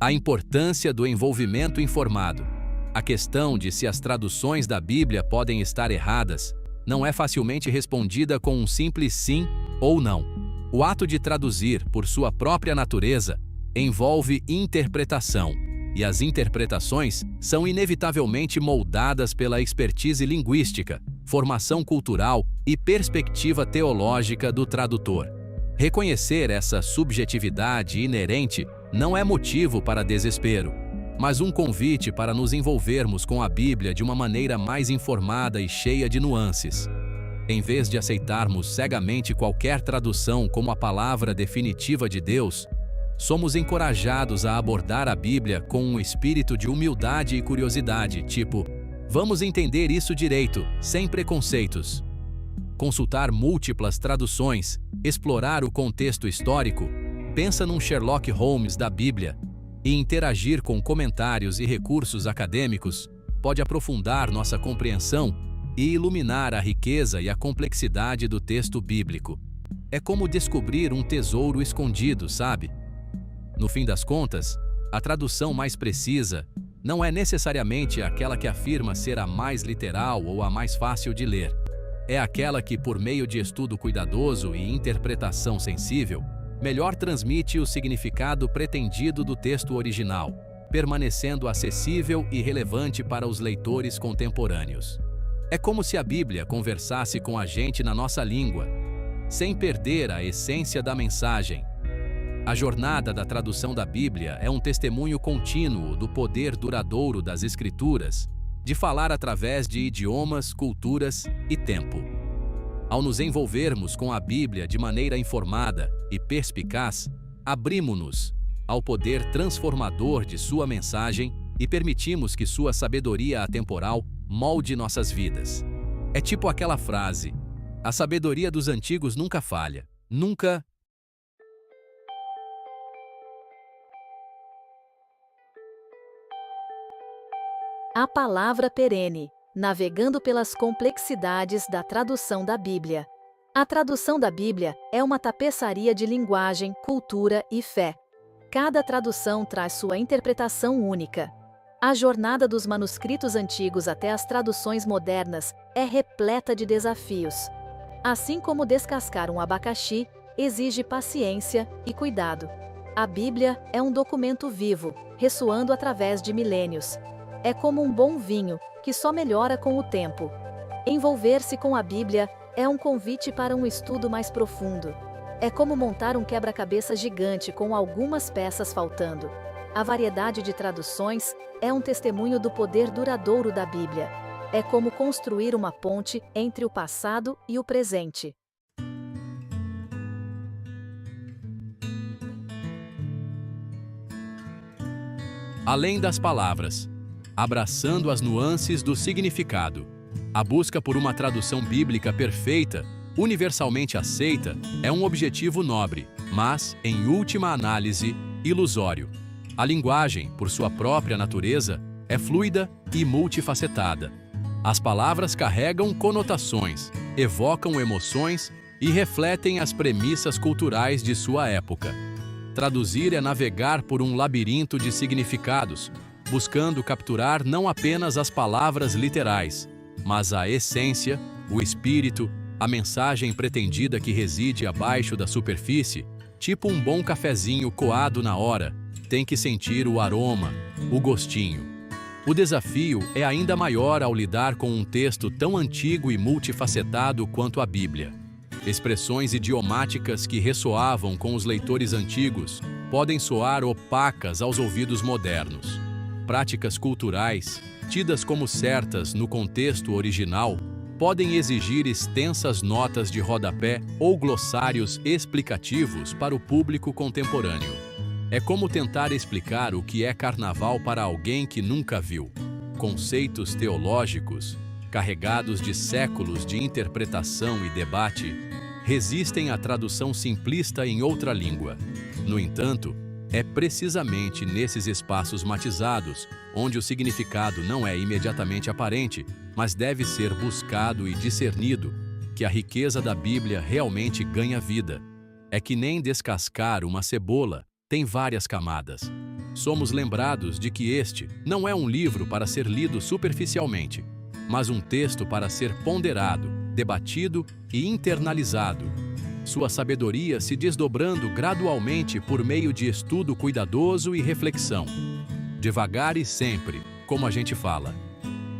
A importância do envolvimento informado. A questão de se as traduções da Bíblia podem estar erradas não é facilmente respondida com um simples sim ou não. O ato de traduzir, por sua própria natureza, envolve interpretação, e as interpretações são inevitavelmente moldadas pela expertise linguística, formação cultural e perspectiva teológica do tradutor. Reconhecer essa subjetividade inerente não é motivo para desespero, mas um convite para nos envolvermos com a Bíblia de uma maneira mais informada e cheia de nuances. Em vez de aceitarmos cegamente qualquer tradução como a palavra definitiva de Deus, somos encorajados a abordar a Bíblia com um espírito de humildade e curiosidade, tipo, vamos entender isso direito, sem preconceitos. Consultar múltiplas traduções, explorar o contexto histórico, pensa num Sherlock Holmes da Bíblia, e interagir com comentários e recursos acadêmicos pode aprofundar nossa compreensão e iluminar a riqueza e a complexidade do texto bíblico. É como descobrir um tesouro escondido, sabe? No fim das contas, a tradução mais precisa não é necessariamente aquela que afirma ser a mais literal ou a mais fácil de ler. É aquela que, por meio de estudo cuidadoso e interpretação sensível, melhor transmite o significado pretendido do texto original, permanecendo acessível e relevante para os leitores contemporâneos. É como se a Bíblia conversasse com a gente na nossa língua, sem perder a essência da mensagem. A jornada da tradução da Bíblia é um testemunho contínuo do poder duradouro das Escrituras, de falar através de idiomas, culturas e tempo. Ao nos envolvermos com a Bíblia de maneira informada e perspicaz, abrimos-nos ao poder transformador de sua mensagem e permitimos que sua sabedoria atemporal molde nossas vidas. É tipo aquela frase: a sabedoria dos antigos nunca falha, nunca. A palavra perene, navegando pelas complexidades da tradução da Bíblia. A tradução da Bíblia é uma tapeçaria de linguagem, cultura e fé. Cada tradução traz sua interpretação única. A jornada dos manuscritos antigos até as traduções modernas é repleta de desafios. Assim como descascar um abacaxi, exige paciência e cuidado. A Bíblia é um documento vivo, ressoando através de milênios. É como um bom vinho, que só melhora com o tempo. Envolver-se com a Bíblia é um convite para um estudo mais profundo. É como montar um quebra-cabeça gigante com algumas peças faltando. A variedade de traduções é um testemunho do poder duradouro da Bíblia. é como construir uma ponte entre o passado e o presente. Além das palavras, abraçando as nuances do significado. A busca por uma tradução bíblica perfeita, universalmente aceita, é um objetivo nobre, mas, em última análise, ilusório. A linguagem, por sua própria natureza, é fluida e multifacetada. As palavras carregam conotações, evocam emoções e refletem as premissas culturais de sua época. Traduzir é navegar por um labirinto de significados, buscando capturar não apenas as palavras literais, mas a essência, o espírito, a mensagem pretendida que reside abaixo da superfície, tipo um bom cafezinho coado na hora, tem que sentir o aroma, o gostinho. O desafio é ainda maior ao lidar com um texto tão antigo e multifacetado quanto a Bíblia. Expressões idiomáticas que ressoavam com os leitores antigos podem soar opacas aos ouvidos modernos. Práticas culturais, tidas como certas no contexto original, podem exigir extensas notas de rodapé ou glossários explicativos para o público contemporâneo. É como tentar explicar o que é carnaval para alguém que nunca viu. Conceitos teológicos, carregados de séculos de interpretação e debate, resistem à tradução simplista em outra língua. No entanto, é precisamente nesses espaços matizados, onde o significado não é imediatamente aparente, mas deve ser buscado e discernido, que a riqueza da Bíblia realmente ganha vida. É que nem descascar uma cebola, tem várias camadas. Somos lembrados de que este não é um livro para ser lido superficialmente, mas um texto para ser ponderado, debatido e internalizado. Sua sabedoria se desdobrando gradualmente por meio de estudo cuidadoso e reflexão. Devagar e sempre, como a gente fala.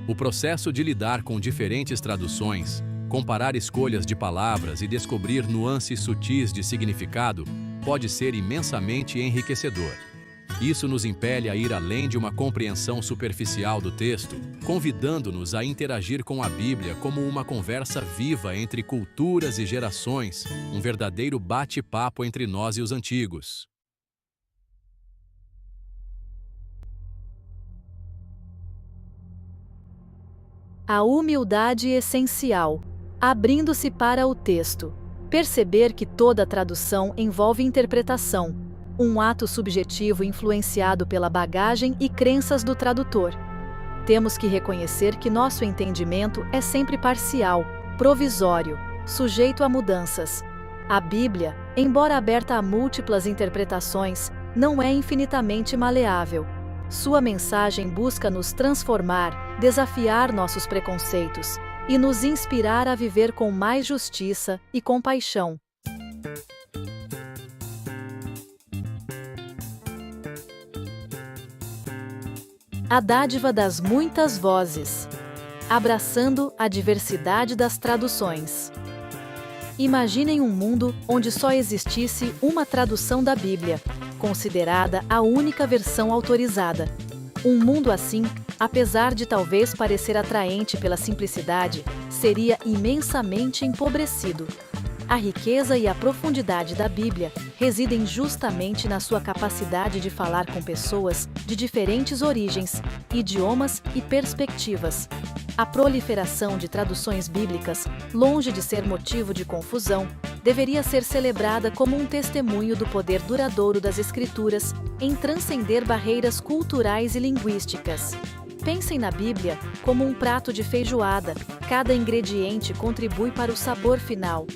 O processo de lidar com diferentes traduções, comparar escolhas de palavras e descobrir nuances sutis de significado pode ser imensamente enriquecedor. Isso nos impele a ir além de uma compreensão superficial do texto, convidando-nos a interagir com a Bíblia como uma conversa viva entre culturas e gerações, um verdadeiro bate-papo entre nós e os antigos. A humildade essencial, abrindo-se para o texto. Perceber que toda tradução envolve interpretação, um ato subjetivo influenciado pela bagagem e crenças do tradutor. Temos que reconhecer que nosso entendimento é sempre parcial, provisório, sujeito a mudanças. A Bíblia, embora aberta a múltiplas interpretações, não é infinitamente maleável. Sua mensagem busca nos transformar, desafiar nossos preconceitos e nos inspirar a viver com mais justiça e compaixão. A dádiva das muitas vozes, abraçando a diversidade das traduções. Imaginem um mundo onde só existisse uma tradução da Bíblia, considerada a única versão autorizada. Um mundo assim, apesar de talvez parecer atraente pela simplicidade, seria imensamente empobrecido. A riqueza e a profundidade da Bíblia residem justamente na sua capacidade de falar com pessoas de diferentes origens, idiomas e perspectivas. A proliferação de traduções bíblicas, longe de ser motivo de confusão, deveria ser celebrada como um testemunho do poder duradouro das Escrituras em transcender barreiras culturais e linguísticas. Pensem na Bíblia como um prato de feijoada, cada ingrediente contribui para o sabor final.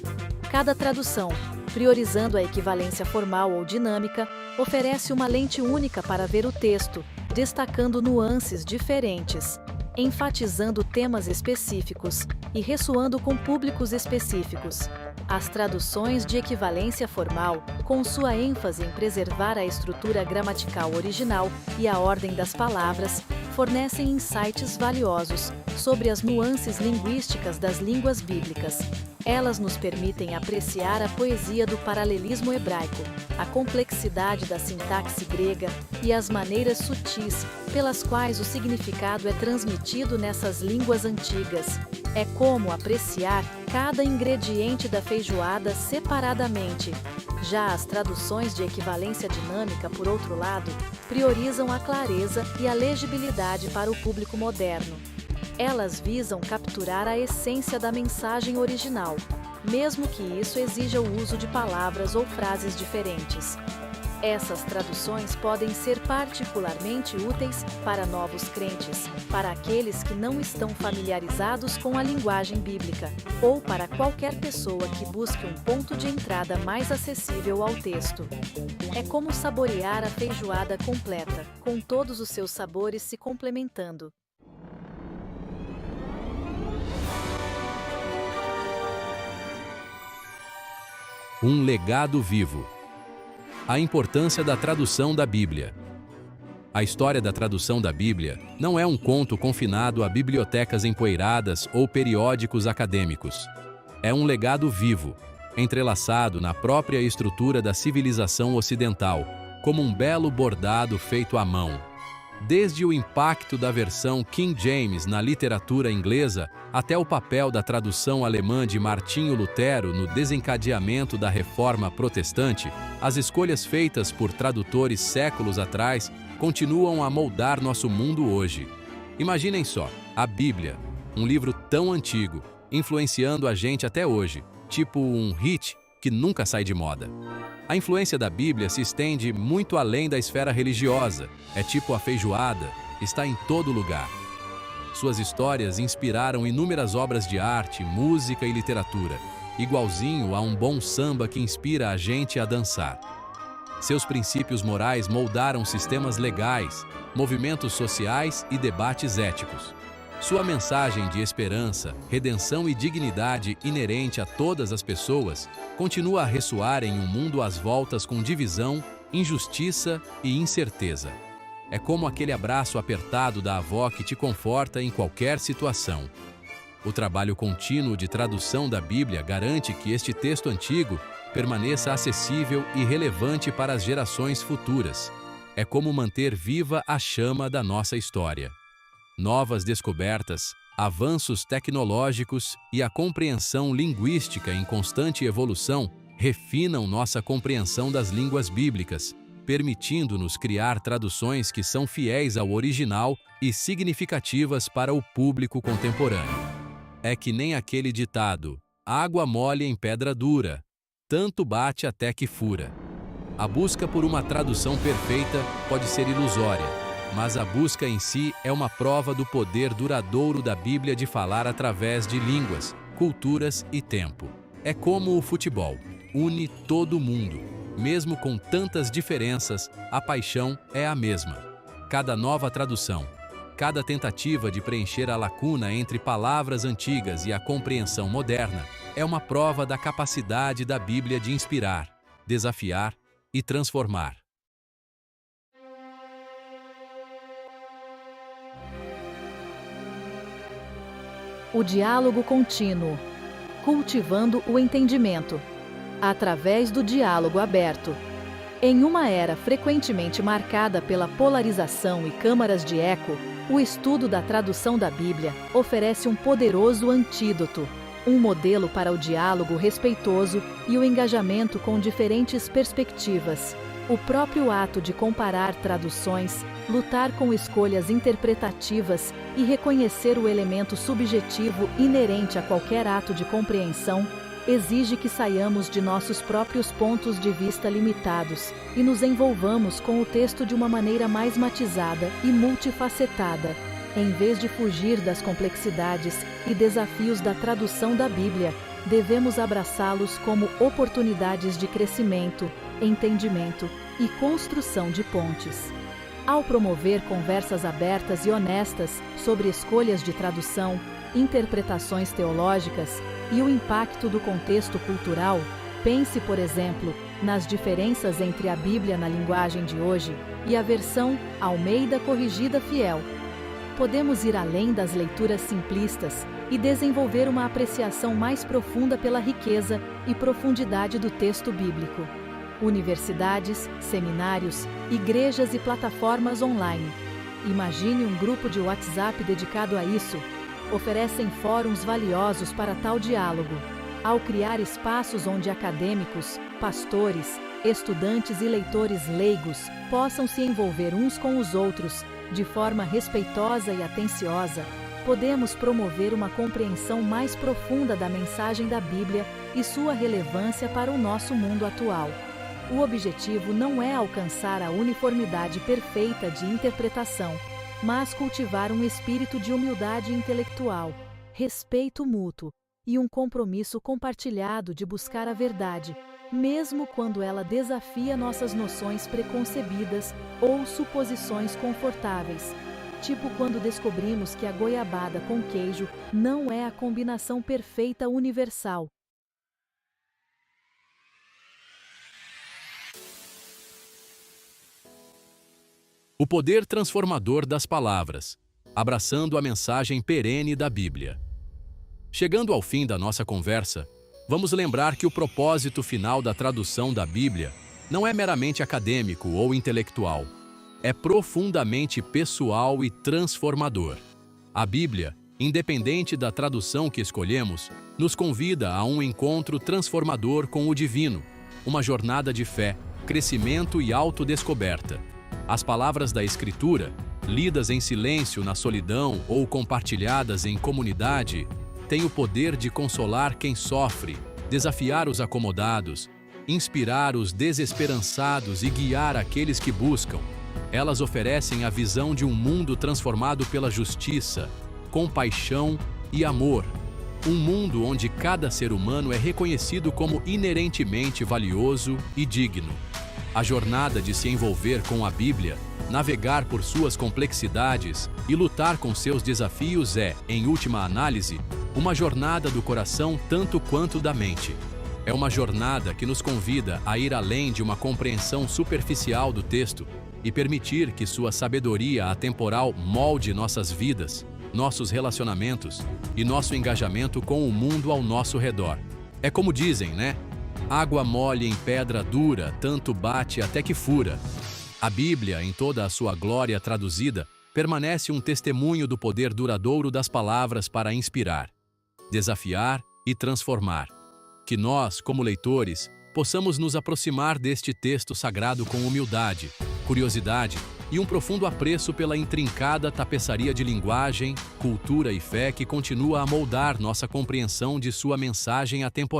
Cada tradução, priorizando a equivalência formal ou dinâmica, oferece uma lente única para ver o texto, destacando nuances diferentes, enfatizando temas específicos e ressoando com públicos específicos. As traduções de equivalência formal, com sua ênfase em preservar a estrutura gramatical original e a ordem das palavras, fornecem insights valiosos, sobre as nuances linguísticas das línguas bíblicas. Elas nos permitem apreciar a poesia do paralelismo hebraico, a complexidade da sintaxe grega e as maneiras sutis pelas quais o significado é transmitido nessas línguas antigas. É como apreciar cada ingrediente da feijoada separadamente. Já as traduções de equivalência dinâmica, por outro lado, priorizam a clareza e a legibilidade para o público moderno. Elas visam capturar a essência da mensagem original, mesmo que isso exija o uso de palavras ou frases diferentes. Essas traduções podem ser particularmente úteis para novos crentes, para aqueles que não estão familiarizados com a linguagem bíblica, ou para qualquer pessoa que busque um ponto de entrada mais acessível ao texto. É como saborear a feijoada completa, com todos os seus sabores se complementando. Um legado vivo. A importância da tradução da Bíblia. A história da tradução da Bíblia não é um conto confinado a bibliotecas empoeiradas ou periódicos acadêmicos. É um legado vivo, entrelaçado na própria estrutura da civilização ocidental, como um belo bordado feito à mão. Desde o impacto da versão King James na literatura inglesa até o papel da tradução alemã de Martinho Lutero no desencadeamento da Reforma Protestante, as escolhas feitas por tradutores séculos atrás continuam a moldar nosso mundo hoje. Imaginem só, a Bíblia, um livro tão antigo, influenciando a gente até hoje, tipo um hit que nunca sai de moda. A influência da Bíblia se estende muito além da esfera religiosa, é tipo a feijoada, está em todo lugar. Suas histórias inspiraram inúmeras obras de arte, música e literatura, igualzinho a um bom samba que inspira a gente a dançar. Seus princípios morais moldaram sistemas legais, movimentos sociais e debates éticos. Sua mensagem de esperança, redenção e dignidade inerente a todas as pessoas continua a ressoar em um mundo às voltas com divisão, injustiça e incerteza. É como aquele abraço apertado da avó que te conforta em qualquer situação. O trabalho contínuo de tradução da Bíblia garante que este texto antigo permaneça acessível e relevante para as gerações futuras. É como manter viva a chama da nossa história. Novas descobertas, avanços tecnológicos e a compreensão linguística em constante evolução refinam nossa compreensão das línguas bíblicas, permitindo-nos criar traduções que são fiéis ao original e significativas para o público contemporâneo. É que nem aquele ditado, água mole em pedra dura, tanto bate até que fura. A busca por uma tradução perfeita pode ser ilusória, mas a busca em si é uma prova do poder duradouro da Bíblia de falar através de línguas, culturas e tempo. É como o futebol, une todo mundo. Mesmo com tantas diferenças, a paixão é a mesma. Cada nova tradução, cada tentativa de preencher a lacuna entre palavras antigas e a compreensão moderna, é uma prova da capacidade da Bíblia de inspirar, desafiar e transformar. O diálogo contínuo, cultivando o entendimento, através do diálogo aberto. Em uma era frequentemente marcada pela polarização e câmaras de eco, o estudo da tradução da Bíblia oferece um poderoso antídoto, um modelo para o diálogo respeitoso e o engajamento com diferentes perspectivas. O próprio ato de comparar traduções, lutar com escolhas interpretativas e reconhecer o elemento subjetivo inerente a qualquer ato de compreensão exige que saiamos de nossos próprios pontos de vista limitados e nos envolvamos com o texto de uma maneira mais matizada e multifacetada, em vez de fugir das complexidades e desafios da tradução da Bíblia. Devemos abraçá-los como oportunidades de crescimento, entendimento e construção de pontes. Ao promover conversas abertas e honestas sobre escolhas de tradução, interpretações teológicas e o impacto do contexto cultural, pense, por exemplo, nas diferenças entre a Bíblia na linguagem de hoje e a versão Almeida Corrigida Fiel. podemos ir além das leituras simplistas e desenvolver uma apreciação mais profunda pela riqueza e profundidade do texto bíblico. Universidades, seminários, igrejas e plataformas online. Imagine um grupo de WhatsApp dedicado a isso. Oferecem fóruns valiosos para tal diálogo. Ao criar espaços onde acadêmicos, pastores, estudantes e leitores leigos possam se envolver uns com os outros, de forma respeitosa e atenciosa, podemos promover uma compreensão mais profunda da mensagem da Bíblia e sua relevância para o nosso mundo atual. O objetivo não é alcançar a uniformidade perfeita de interpretação, mas cultivar um espírito de humildade intelectual, respeito mútuo e um compromisso compartilhado de buscar a verdade, mesmo quando ela desafia nossas noções preconcebidas ou suposições confortáveis. Tipo quando descobrimos que a goiabada com queijo não é a combinação perfeita universal. O poder transformador das palavras, abraçando a mensagem perene da Bíblia. Chegando ao fim da nossa conversa, vamos lembrar que o propósito final da tradução da Bíblia não é meramente acadêmico ou intelectual. É profundamente pessoal e transformador. A Bíblia, independente da tradução que escolhemos, nos convida a um encontro transformador com o divino, uma jornada de fé, crescimento e autodescoberta. As palavras da Escritura, lidas em silêncio na solidão ou compartilhadas em comunidade, têm o poder de consolar quem sofre, desafiar os acomodados, inspirar os desesperançados e guiar aqueles que buscam. Elas oferecem a visão de um mundo transformado pela justiça, compaixão e amor. Um mundo onde cada ser humano é reconhecido como inerentemente valioso e digno. A jornada de se envolver com a Bíblia, navegar por suas complexidades e lutar com seus desafios é, em última análise, uma jornada do coração tanto quanto da mente. É uma jornada que nos convida a ir além de uma compreensão superficial do texto e permitir que sua sabedoria atemporal molde nossas vidas, nossos relacionamentos e nosso engajamento com o mundo ao nosso redor. É como dizem, né? Água mole em pedra dura, tanto bate até que fura. A Bíblia, em toda a sua glória traduzida, permanece um testemunho do poder duradouro das palavras para inspirar, desafiar e transformar. Que nós, como leitores, possamos nos aproximar deste texto sagrado com humildade, curiosidade e um profundo apreço pela intrincada tapeçaria de linguagem, cultura e fé que continua a moldar nossa compreensão de sua mensagem atemporal.